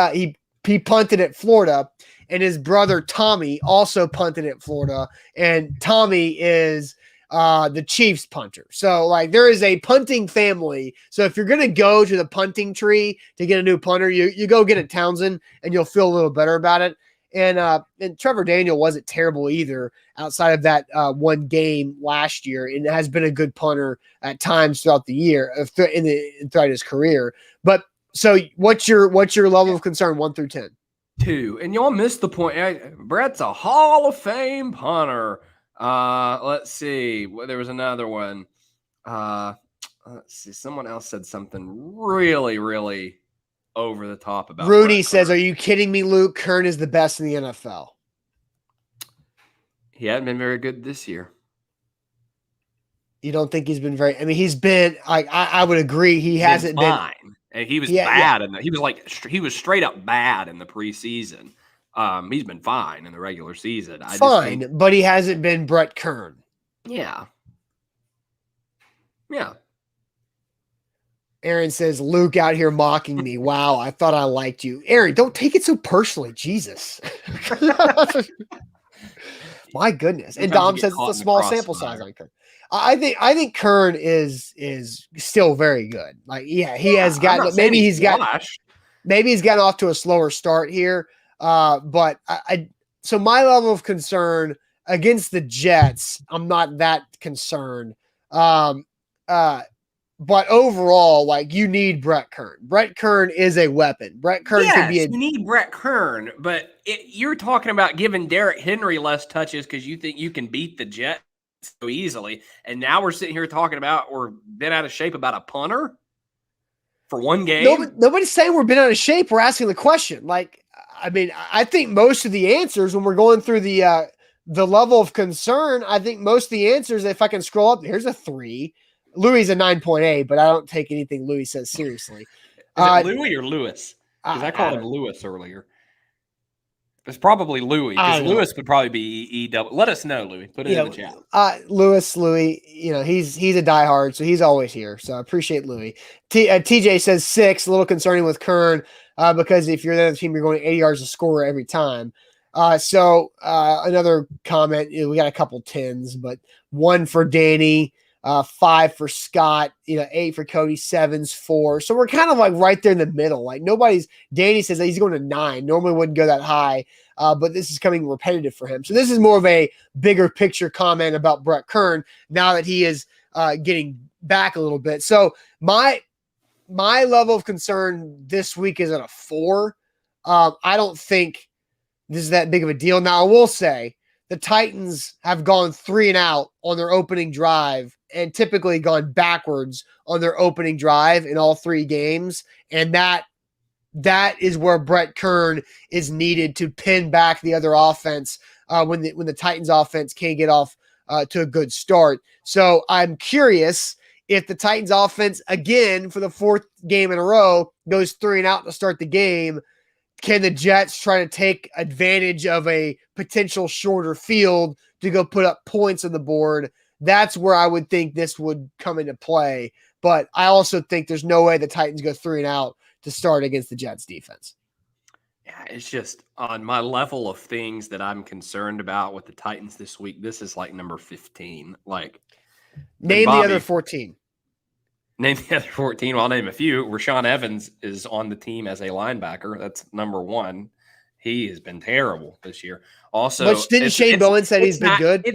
punted at Florida, and his brother Tommy also punted at Florida, and Tommy is the Chiefs punter. So, like, there is a punting family. So if you're going to go to the punting tree to get a new punter, you go get a Townsend, and you'll feel a little better about it. And Trevor Daniel wasn't terrible either outside of that one game last year, and has been a good punter at times throughout the year, throughout his career. But so what's your level of concern 1 through 10? 2. And y'all missed the point. Brett's a Hall of Fame punter. Let's see. There was another one. Let's see. Someone else said something really, really over the top about Rudy says, "Are you kidding me, Luke? Kern is the best in the NFL." He hadn't been very good this year. You don't think he's been very? I mean, he's been like I would agree. He hasn't been fine. And he was bad, and he was straight up bad in the preseason. He's been fine in the regular season. But he hasn't been Brett Kern. Yeah. Aaron says, Luke out here mocking me. Wow, I thought I liked you. Aaron, don't take it so personally. Jesus. My goodness. And Dom says it's a small sample size on Kern. I think Kern is still very good. Like, he has gotten maybe he's gotten off to a slower start here. But so my level of concern, against the Jets, I'm not that concerned. But overall, like, you need Brett Kern. Brett Kern is a weapon. Brett Kern could be Yes, you need Brett Kern, but you're talking about giving Derrick Henry less touches because you think you can beat the Jets so easily. And now we're sitting here talking about we're been out of shape about a punter for one game. Nobody's saying we're been out of shape. We're asking the question. Like, I mean, I think most of the answers when we're going through the level of concern, I think most of the answers, if I can scroll up, here's a 3. Louis a 9.8, but I don't take anything Louis says seriously. Is it Louis or Lewis? Because I called him Lewis earlier. It's probably Louis, because Lewis would probably be E-double. Let us know, Louis. Put it in the chat. Louis, he's a diehard, so he's always here. So I appreciate Louis. TJ says 6, a little concerning with Kern, because if you're the other team, you're going 80 yards to score every time. So another comment, we got a couple 10s, but 1 for Danny, 5 for Scott, 8 for Cody, 7's 4. So we're kind of like right there in the middle. Like Danny says that he's going to 9. Normally wouldn't go that high, but this is coming repetitive for him. So this is more of a bigger picture comment about Brett Kern now that he is getting back a little bit. So my level of concern this week is at a 4. I don't think this is that big of a deal. Now, I will say the Titans have gone 3 and out on their opening drive and typically gone backwards on their opening drive in all 3 games. And that is where Brett Kern is needed to pin back the other offense when the Titans offense can't get off to a good start. So I'm curious if the Titans offense, again, for the 4th game in a row, goes 3 and out to start the game. Can the Jets try to take advantage of a potential shorter field to go put up points on the board? That's where I would think this would come into play. But I also think there's no way the Titans go 3 and out to start against the Jets defense. Yeah, it's just on my level of things that I'm concerned about with the Titans this week. This is like number 15. Like, name Bobby, the other 14. Name the other 14. Well, I'll name a few. Rashaan Evans is on the team as a linebacker. That's number 1. He has been terrible this year. Also, which didn't Shane Bowen said he's been good?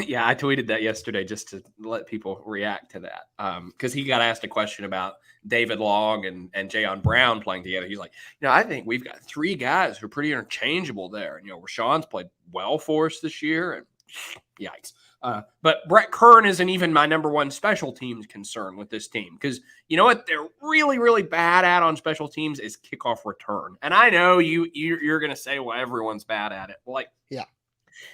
Yeah, I tweeted that yesterday just to let people react to that. Because he got asked a question about David Long and Jayon Brown playing together. He's like, I think we've got 3 guys who are pretty interchangeable there. And, Rashawn's played well for us this year. And yikes. But Brett Kern isn't even my number 1 special teams concern with this team. Because you know what they're really, really bad at on special teams is kickoff return. And I know you're going to say, well, everyone's bad at it. Like, yeah.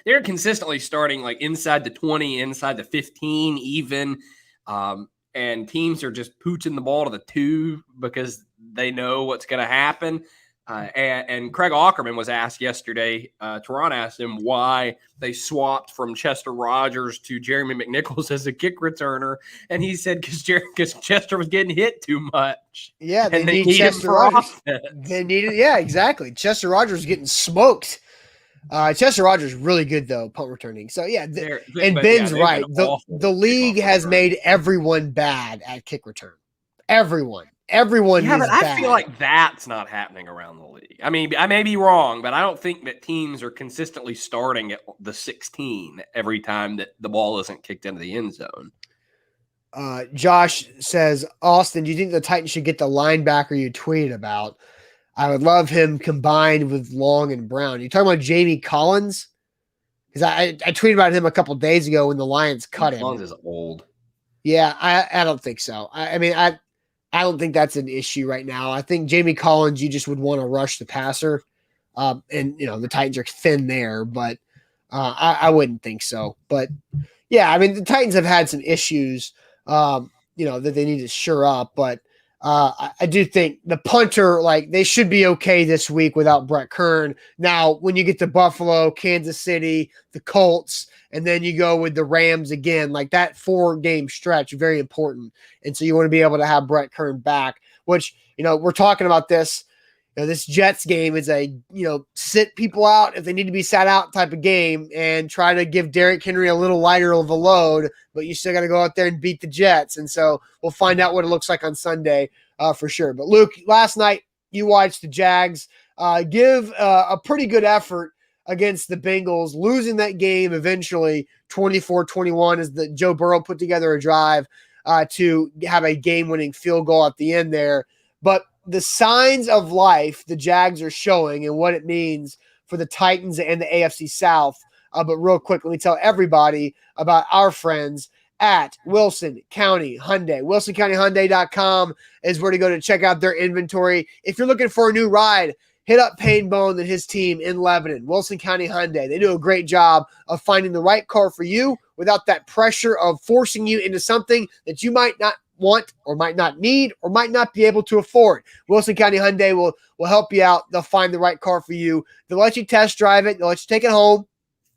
They're consistently starting like inside the 20, inside the 15 even. And teams are just pooching the ball to the 2 because they know what's going to happen. And Craig Aukerman was asked yesterday, Teron asked him why they swapped from Chester Rogers to Jeremy McNichols as a kick returner. And he said, because Chester was getting hit too much. Yeah, they need Chester Rogers. They needed, yeah, exactly. Chester Rogers is getting smoked. Chester Rogers is really good, though, punt returning. So, yeah, and Ben's right. The league has made everyone bad at kick return. Everyone. Yeah, but I feel like that's not happening around the league. I mean, I may be wrong, but I don't think that teams are consistently starting at the 16 every time that the ball isn't kicked into the end zone. Josh says, Austin, do you think the Titans should get the linebacker you tweeted about? I would love him combined with Long and Brown. You talking about Jamie Collins? Because I tweeted about him a couple days ago when the Lions cut him. Collins is old. Yeah, I don't think so. I don't think that's an issue right now. I think Jamie Collins, you just would want to rush the passer. And, the Titans are thin there, but I wouldn't think so. But, yeah, the Titans have had some issues, that they need to shore up. But I do think the punter, they should be okay this week without Brett Kern. Now, when you get to Buffalo, Kansas City, the Colts, and then you go with the Rams again, that 4-game stretch, very important. And so you want to be able to have Brett Kern back, which, we're talking about this. This Jets game is a, sit people out if they need to be sat out type of game and try to give Derrick Henry a little lighter of a load, but you still got to go out there and beat the Jets. And so we'll find out what it looks like on Sunday for sure. But Luke, last night you watched the Jags give a pretty good effort against the Bengals, losing that game eventually 24-21 as the Joe Burrow put together a drive to have a game-winning field goal at the end there. But the signs of life the Jags are showing and what it means for the Titans and the AFC South. But real quick, let me tell everybody about our friends at Wilson County Hyundai. WilsonCountyHyundai.com is where to go to check out their inventory. If you're looking for a new ride, hit up Payne Bone and his team in Lebanon, Wilson County Hyundai. They do a great job of finding the right car for you without that pressure of forcing you into something that you might not want or might not need or might not be able to afford. Wilson County Hyundai will help you out. They'll find the right car for you. They'll let you test drive it. They'll let you take it home,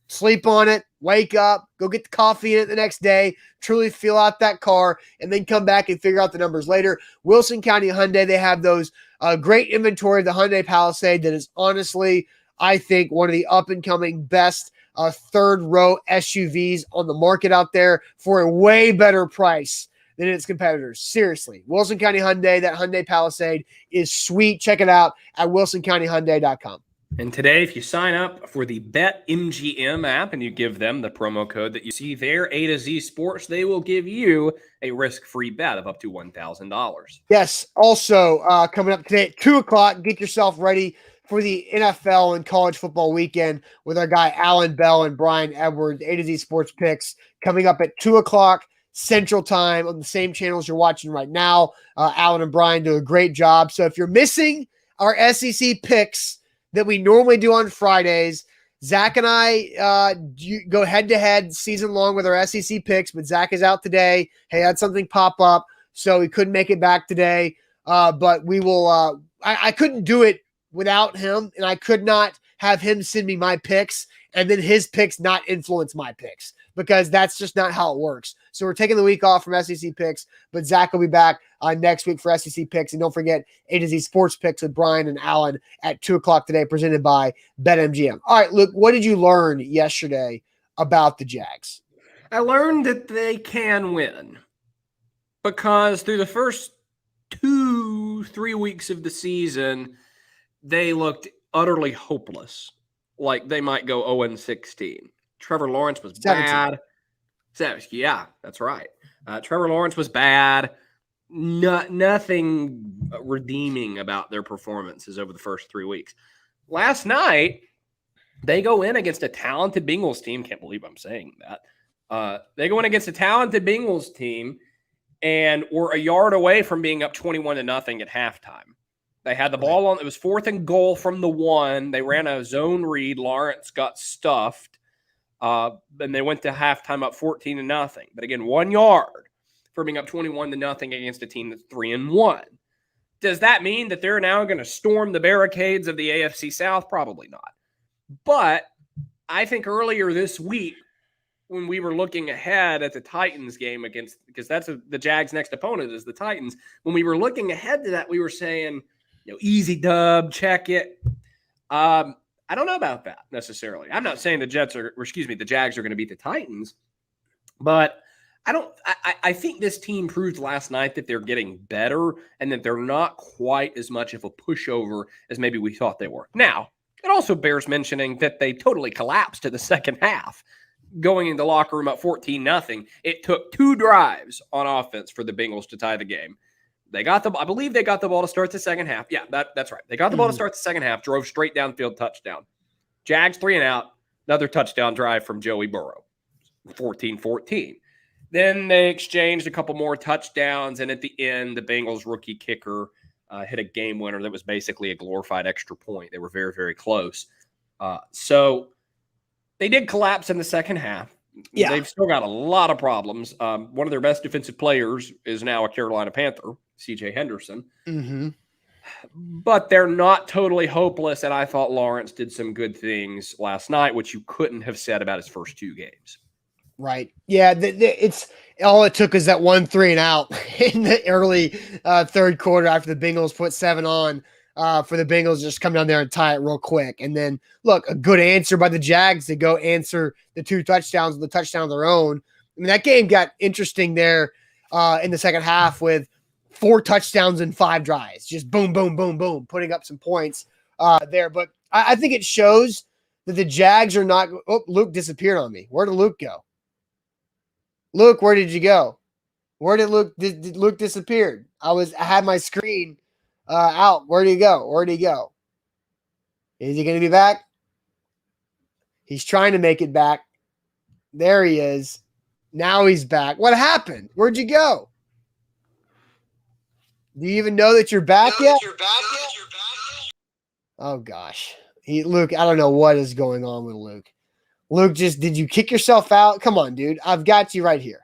sleep on it, wake up, go get the coffee in it the next day, truly feel out that car, and then come back and figure out the numbers later. Wilson County Hyundai, they have those great inventory of the Hyundai Palisade that is honestly, I think, one of the up-and-coming best third-row SUVs on the market out there for a way better price than its competitors. Seriously, Wilson County Hyundai, that Hyundai Palisade is sweet. Check it out at WilsonCountyHyundai.com. And today, if you sign up for the BetMGM app and you give them the promo code that you see there, A to Z Sports, they will give you a risk-free bet of up to $1,000. Yes. Also, coming up today at 2 o'clock, get yourself ready for the NFL and college football weekend with our guy Alan Bell and Brian Edwards. A to Z Sports Picks coming up at 2 o'clock Central Time on the same channels you're watching right now. Alan and Brian do a great job. So if you're missing our SEC picks that we normally do on Fridays, Zach and I go head-to-head season long with our SEC picks, but Zach is out today. He had something pop up, so he couldn't make it back today. But we will I couldn't do it without him, and I could not have him send me my picks and then his picks not influence my picks, because that's just not how it works. So we're taking the week off from SEC picks, but Zach will be back next week for SEC picks. And don't forget A to Z Sports Picks with Brian and Alan at 2 o'clock today, presented by BetMGM. All right, Luke, what did you learn yesterday about the Jags? I learned that they can win because through the first 2-3 weeks of the season, they looked utterly hopeless, like they might go 0-16. Trevor Lawrence was 17. bad. Yeah, that's right. Trevor Lawrence was bad. Nothing redeeming about their performances over the first 3 weeks. Last night, they go in against a talented Bengals team. Can't believe I'm saying that. They go in against a talented Bengals team and were a yard away from being up 21-0 at halftime. They had the ball on. It was 4th and goal from the 1. They ran a zone read. Lawrence got stuffed. And they went to halftime up 14-0. But again, 1 yard for being up 21-0 against a team that's 3-1. Does that mean that they're now going to storm the barricades of the AFC South? Probably not. But I think earlier this week, when we were looking ahead at the Titans game because that's the Jags' next opponent is the Titans. When we were looking ahead to that, we were saying, easy dub, check it. I don't know about that necessarily. I'm not saying the Jags are going to beat the Titans, but I think this team proved last night that they're getting better and that they're not quite as much of a pushover as maybe we thought they were. Now, it also bears mentioning that they totally collapsed in the second half, going in the locker room up 14-0. It took 2 drives on offense for the Bengals to tie the game. I believe they got the ball to start the second half. Yeah, that's right. They got the ball to start the second half, drove straight downfield, touchdown. Jags 3 and out, another touchdown drive from Joey Burrow, 14-14. Then they exchanged a couple more touchdowns, and at the end, the Bengals rookie kicker hit a game winner that was basically a glorified extra point. They were very, very close. So they did collapse in the second half. Yeah. They've still got a lot of problems. One of their best defensive players is now a Carolina Panther, C.J. Henderson. Mm-hmm. But they're not totally hopeless, and I thought Lawrence did some good things last night, which you couldn't have said about his first 2 games. Right. Yeah, it's all it took is that 1 3 and out in the early third quarter after the Bengals put 7 on for the Bengals just come down there and tie it real quick. And then, look, a good answer by the Jags to go answer the 2 touchdowns with the touchdown of their own. I mean, that game got interesting there in the second half with 4 touchdowns and 5 drives. Just boom, boom, boom, boom, putting up some points there. But I think it shows that the Jags are not. Oh, Luke disappeared on me. Where did Luke go? Luke, where did you go? Where did Luke? Did Luke disappeared? I had my screen out. Where did he go? Where did he go? Is he going to be back? He's trying to make it back. There he is. Now he's back. What happened? Where'd you go? Do you even know that you're back yet? Oh gosh. Luke, I don't know what is going on with Luke. Luke, did you kick yourself out? Come on, dude. I've got you right here.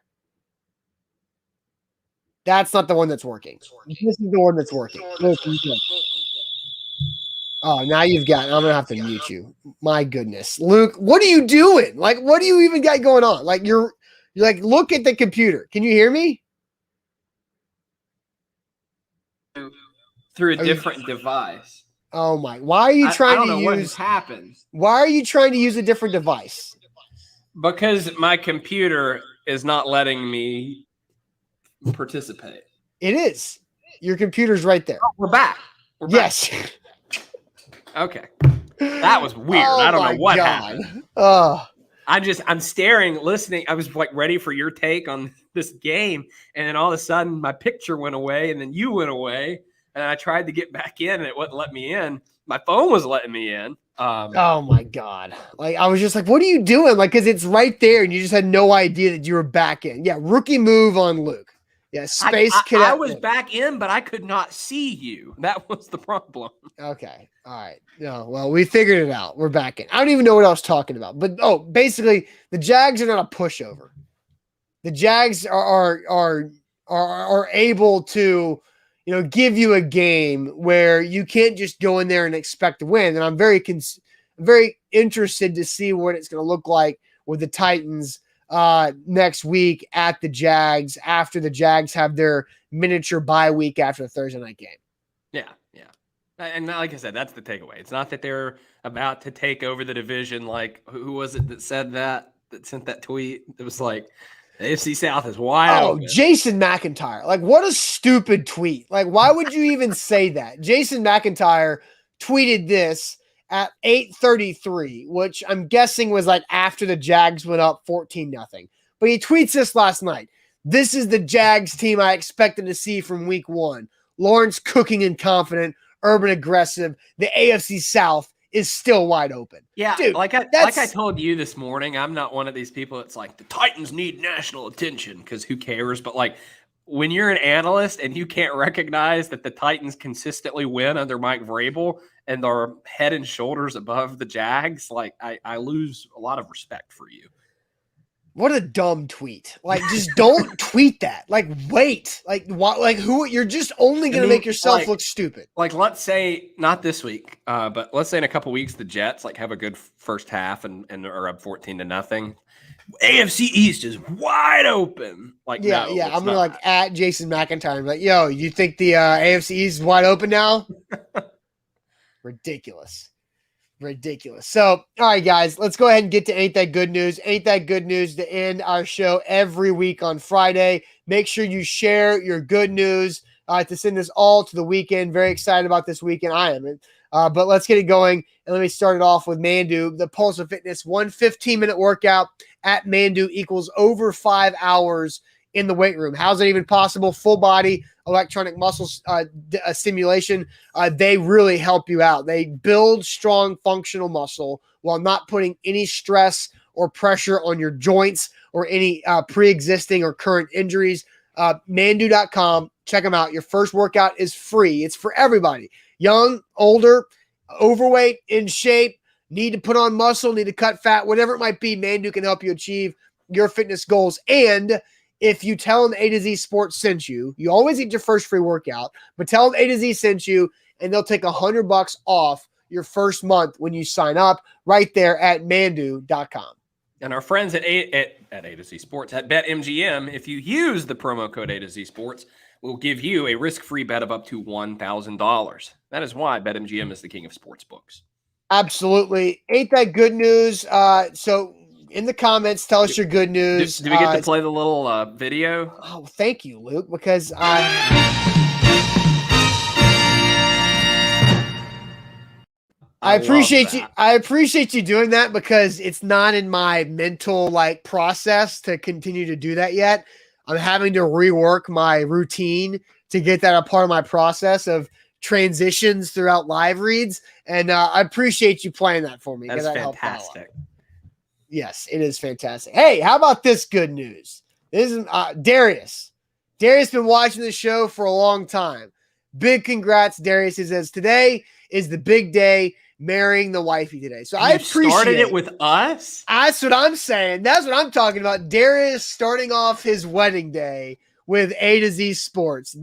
That's not the one that's working. This is the one that's working. Luke, oh, now you've got. I'm gonna have to mute you. My goodness, Luke, what are you doing? Like, what do you even got going on? Like, you're like, look at the computer. Can you hear me? Through a different device. Oh my! Why are you trying I don't to know use? What has happened? Why are you trying to use a different device? Because my computer is not letting me participate. It is. Your computer's right there. Oh, we're back. Yes. Okay. That was weird. I don't know what happened. I'm staring, listening. I was like ready for your take on this game. And then all of a sudden my picture went away and then you went away. And I tried to get back in and it wouldn't let me in. My phone was letting me in. Oh my God. Like, I was just like, what are you doing? Like, cause it's right there and you just had no idea that you were back in. Yeah. Rookie move on Luke. Yeah, Space Cadet. I was back in, but I could not see you. That was the problem. Okay. All right. No, well, we figured it out. We're back in. I don't even know what I was talking about. But basically, the Jags are not a pushover. The Jags are able to, give you a game where you can't just go in there and expect to win. And I'm very interested to see what it's going to look like with the Titans next week at the Jags after the Jags have their miniature bye week after the Thursday night game. Yeah. And like I said, that's the takeaway. It's not that they're about to take over the division. Like, who was it that said that sent that tweet? It was like, the AFC South is wide open. Jason McIntyre. Like, what a stupid tweet. Like, why would you even say that? Jason McIntyre tweeted this at 8:33, which I'm guessing was like after the Jags went up 14-0. But he tweets this last night. This is the Jags team I expected to see from week one. Lawrence cooking and confident, urban aggressive. The AFC South is still wide open. Yeah, dude, like I told you this morning, I'm not one of these people that's like, the Titans need national attention because who cares? But like, when you're an analyst and you can't recognize that the Titans consistently win under Mike Vrabel and are head and shoulders above the Jags, like I lose a lot of respect for you. What a dumb tweet. Like, just don't tweet that. Like, wait. Like, what? Like, who? You're just only going to make yourself look stupid. Like, let's say, not this week, but let's say in a couple weeks, the Jets like have a good first half and are up 14-0. AFC East is wide open. Like, yeah. I'm gonna like at Jason McIntyre and be like, yo, you think the AFC East is wide open now? Ridiculous. So, all right, guys, let's go ahead and get to Ain't That Good News. Ain't That Good News to end our show every week on Friday. Make sure you share your good news to send this all to the weekend. Very excited about this weekend. I am. But let's get it going. And let me start it off with Mandu, the Pulse of Fitness. 1 15-minute workout at Mandu equals over 5 hours in the weight room. How's that even possible? Full body electronic muscle stimulation. They really help you out. They build strong functional muscle while not putting any stress or pressure on your joints or any pre-existing or current injuries. Mandu.com. Check them out. Your first workout is free. It's for everybody. Young, older, overweight, in shape, need to put on muscle, need to cut fat, whatever it might be, Mandu can help you achieve your fitness goals. And if you tell them A to Z Sports sent you, you always get your first free workout, but tell them A to Z sent you, and they'll take $100 off your first month when you sign up right there at Mandu.com. And our friends at A to Z Sports, at BetMGM, if you use the promo code A to Z Sports, we'll give you a risk-free bet of up to $1,000. That is why BetMGM is the king of sports books. Absolutely. Ain't that good news? So in the comments, tell us your good news. Do we get to play the little video? Oh, thank you, Luke, because I appreciate love you. that. I appreciate you doing that because it's not in my mental process to continue to do that yet. I'm having to rework my routine to get that a part of my process of transitions throughout live reads. And I appreciate you playing that for me because That's that helped out a lot. fantastic. Yes, it is fantastic. Hey, how about this good news? This is Darius. Darius been watching the show for a long time. Big congrats, Darius. He says today is the big day, marrying the wifey today. So I appreciate started it with us. That's what I'm saying. That's what I'm talking about. Darius starting off his wedding day with A to Z Sports.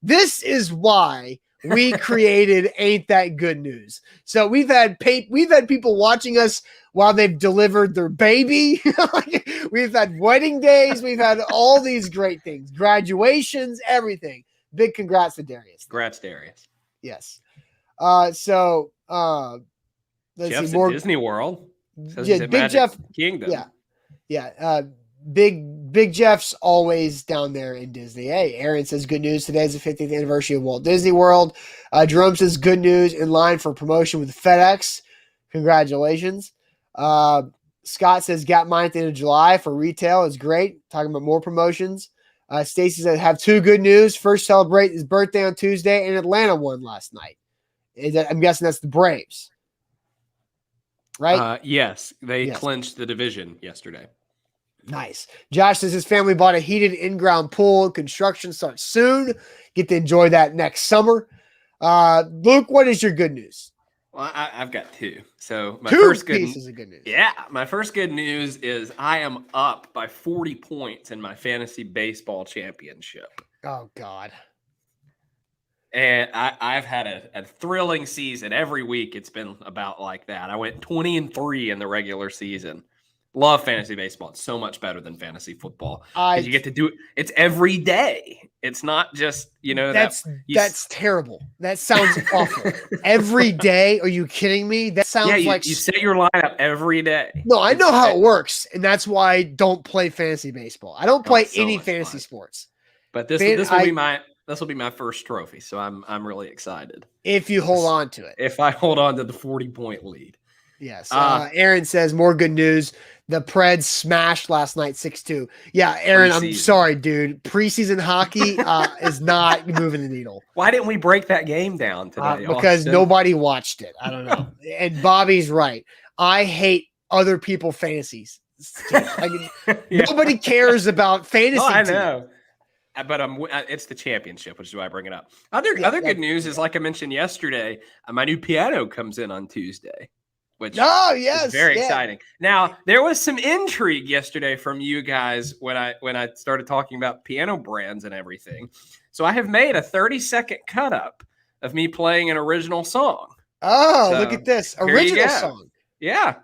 This is why we created Ain't That Good News. So we've had people watching us while they've delivered their baby. We've had wedding days. We've had all these great things, graduations, everything. Big congrats to Darius. Congrats, Darius. Yes. Let's Jeff's see more. at Disney World. Says Yeah, he's at Big Magic Jeff. Kingdom. Yeah. Big Jeff's always down there in Disney. Hey, Aaron says good news. Today is the 50th anniversary of Walt Disney World. Jerome says good news, in line for promotion with FedEx. Congratulations. Scott says got mine at the end of July for retail. Is great. Talking about more promotions. Stacy says have two good news. First, celebrate his birthday on Tuesday, and Atlanta won last night. I'm guessing that's the Braves, right? Yes, they clinched the division yesterday. Nice. Josh says his family bought a heated in-ground pool. Construction starts soon. Get to enjoy that next summer. Luke, what is your good news? Well, I've got two. So my two first pieces of good news. Yeah, my first good news is I am up by 40 points in my fantasy baseball championship. Oh God. And I've had a thrilling season. Every week it's been about like that. I went 20-3 in the regular season. Love fantasy baseball. It's so much better than fantasy football. Because you get to do it. It's every day. It's not just, that's terrible. That sounds awful. Every day? Are you kidding me? That sounds you set your lineup every day. No, I know how it works, and that's why I don't play fantasy baseball. I don't play any fantasy sports. But this will be my first trophy, so I'm really excited. If you hold on to it. If I hold on to the 40-point lead. Yes. Aaron says more good news. The Preds smashed last night 6-2. Yeah, Aaron, I'm sorry, dude. Preseason hockey is not moving the needle. Why didn't we break that game down today? Because nobody watched it. I don't know. And Bobby's right. I hate other people's fantasies. Nobody cares about fantasy. I know. But it's the championship, which is why I bring it up. Other good news is, like I mentioned yesterday, my new piano comes in on Tuesday. Which is very exciting. Now, there was some intrigue yesterday from you guys when I started talking about piano brands and everything. So I have made a 30-second cut up of me playing an original song. Oh, look at this. Original song. Yeah.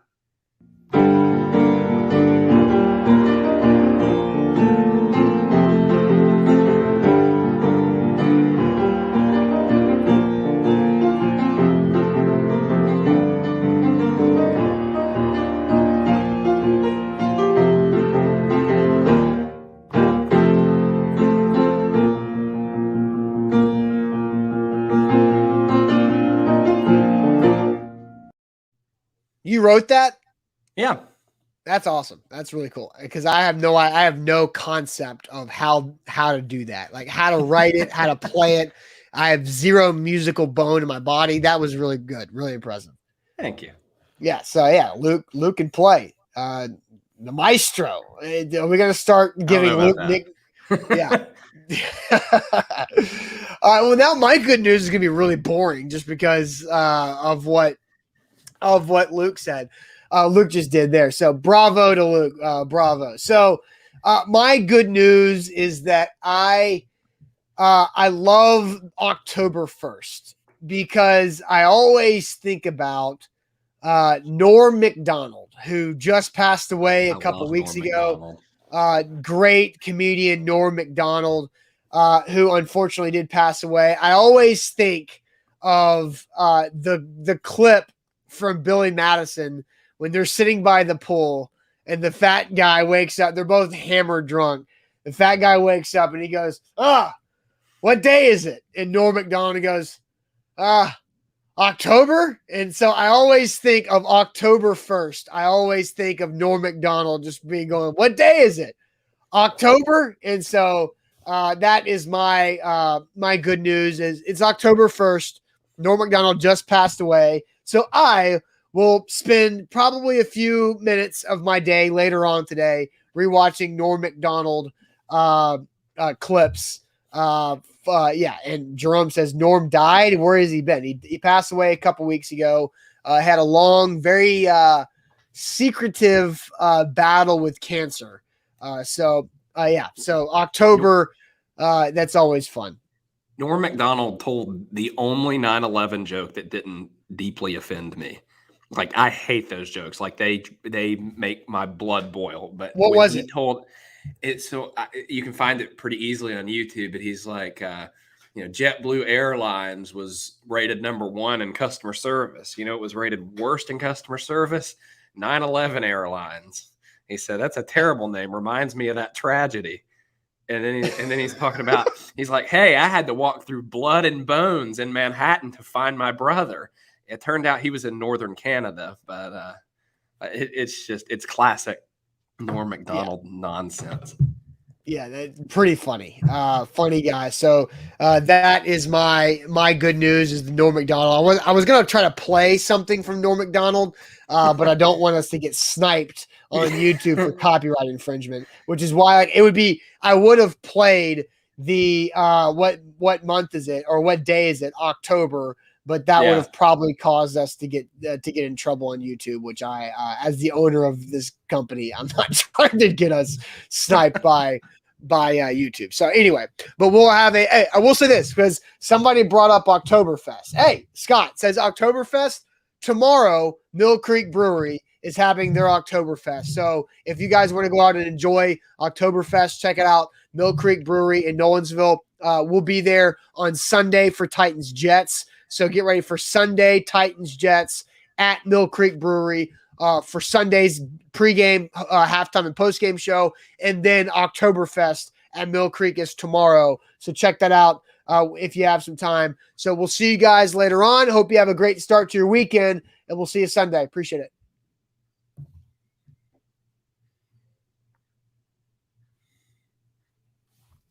You wrote that? Yeah. That's awesome. That's really cool. Because I have no concept of how to do that. Like how to write it, how to play it. I have zero musical bone in my body. That was really good. Really impressive. Thank you. Yeah. So yeah, Luke can play. The maestro. Are we gonna start giving Luke Nick? Yeah. All right. Well, now my good news is gonna be really boring just because of what Luke said. Luke just did there. So bravo to Luke. Bravo. So my good news is that I love October 1st because I always think about Norm Macdonald, who just passed away a couple weeks ago. Great comedian Norm Macdonald, who unfortunately did pass away. I always think of the clip from Billy Madison when they're sitting by the pool and the fat guy wakes up. They're both hammered drunk. The fat guy wakes up and he goes, what day is it? And Norm Macdonald goes, October. And so I always think of October 1st. I always think of Norm Macdonald just being going, what day is it? October. And so that is my good news is it's October 1st. Norm Macdonald just passed away. So I will spend probably a few minutes of my day later on today rewatching Norm Macdonald clips. And Jerome says Norm died. Where has he been? He passed away a couple weeks ago. Had a long, very secretive battle with cancer. So October, that's always fun. Norm Macdonald told the only 9/11 joke that didn't deeply offend me. Like, I hate those jokes. Like, they make my blood boil. But what was it? Told it, so you can find it pretty easily on YouTube. But he's like, JetBlue Airlines was rated #1 in customer service. It was rated worst in customer service. 9/11 Airlines. He said, that's a terrible name. Reminds me of that tragedy. And then he's talking about, he's like, hey, I had to walk through blood and bones in Manhattan to find my brother. It turned out he was in northern Canada, but it's classic Norm Macdonald nonsense. Yeah, that's pretty funny. Funny guy. So that is my good news is the Norm Macdonald. I was gonna try to play something from Norm Macdonald, but I don't want us to get sniped on YouTube for copyright infringement, which is why I would have played the what month is it or what day is it? October, but that would have probably caused us to get in trouble on YouTube, which I as the owner of this company, I'm not trying to get us sniped by YouTube. So anyway, but we'll have I will say this because somebody brought up Oktoberfest. Hey, Scott says Oktoberfest tomorrow. Mill Creek Brewery is having their Oktoberfest. So if you guys want to go out and enjoy Oktoberfest, check it out. Mill Creek Brewery in Nolensville. We'll be there on Sunday for Titans Jets. So get ready for Sunday Titans Jets at Mill Creek Brewery for Sunday's pregame, halftime, and postgame show. And then Oktoberfest at Mill Creek is tomorrow. So check that out if you have some time. So we'll see you guys later on. Hope you have a great start to your weekend, and we'll see you Sunday. Appreciate it.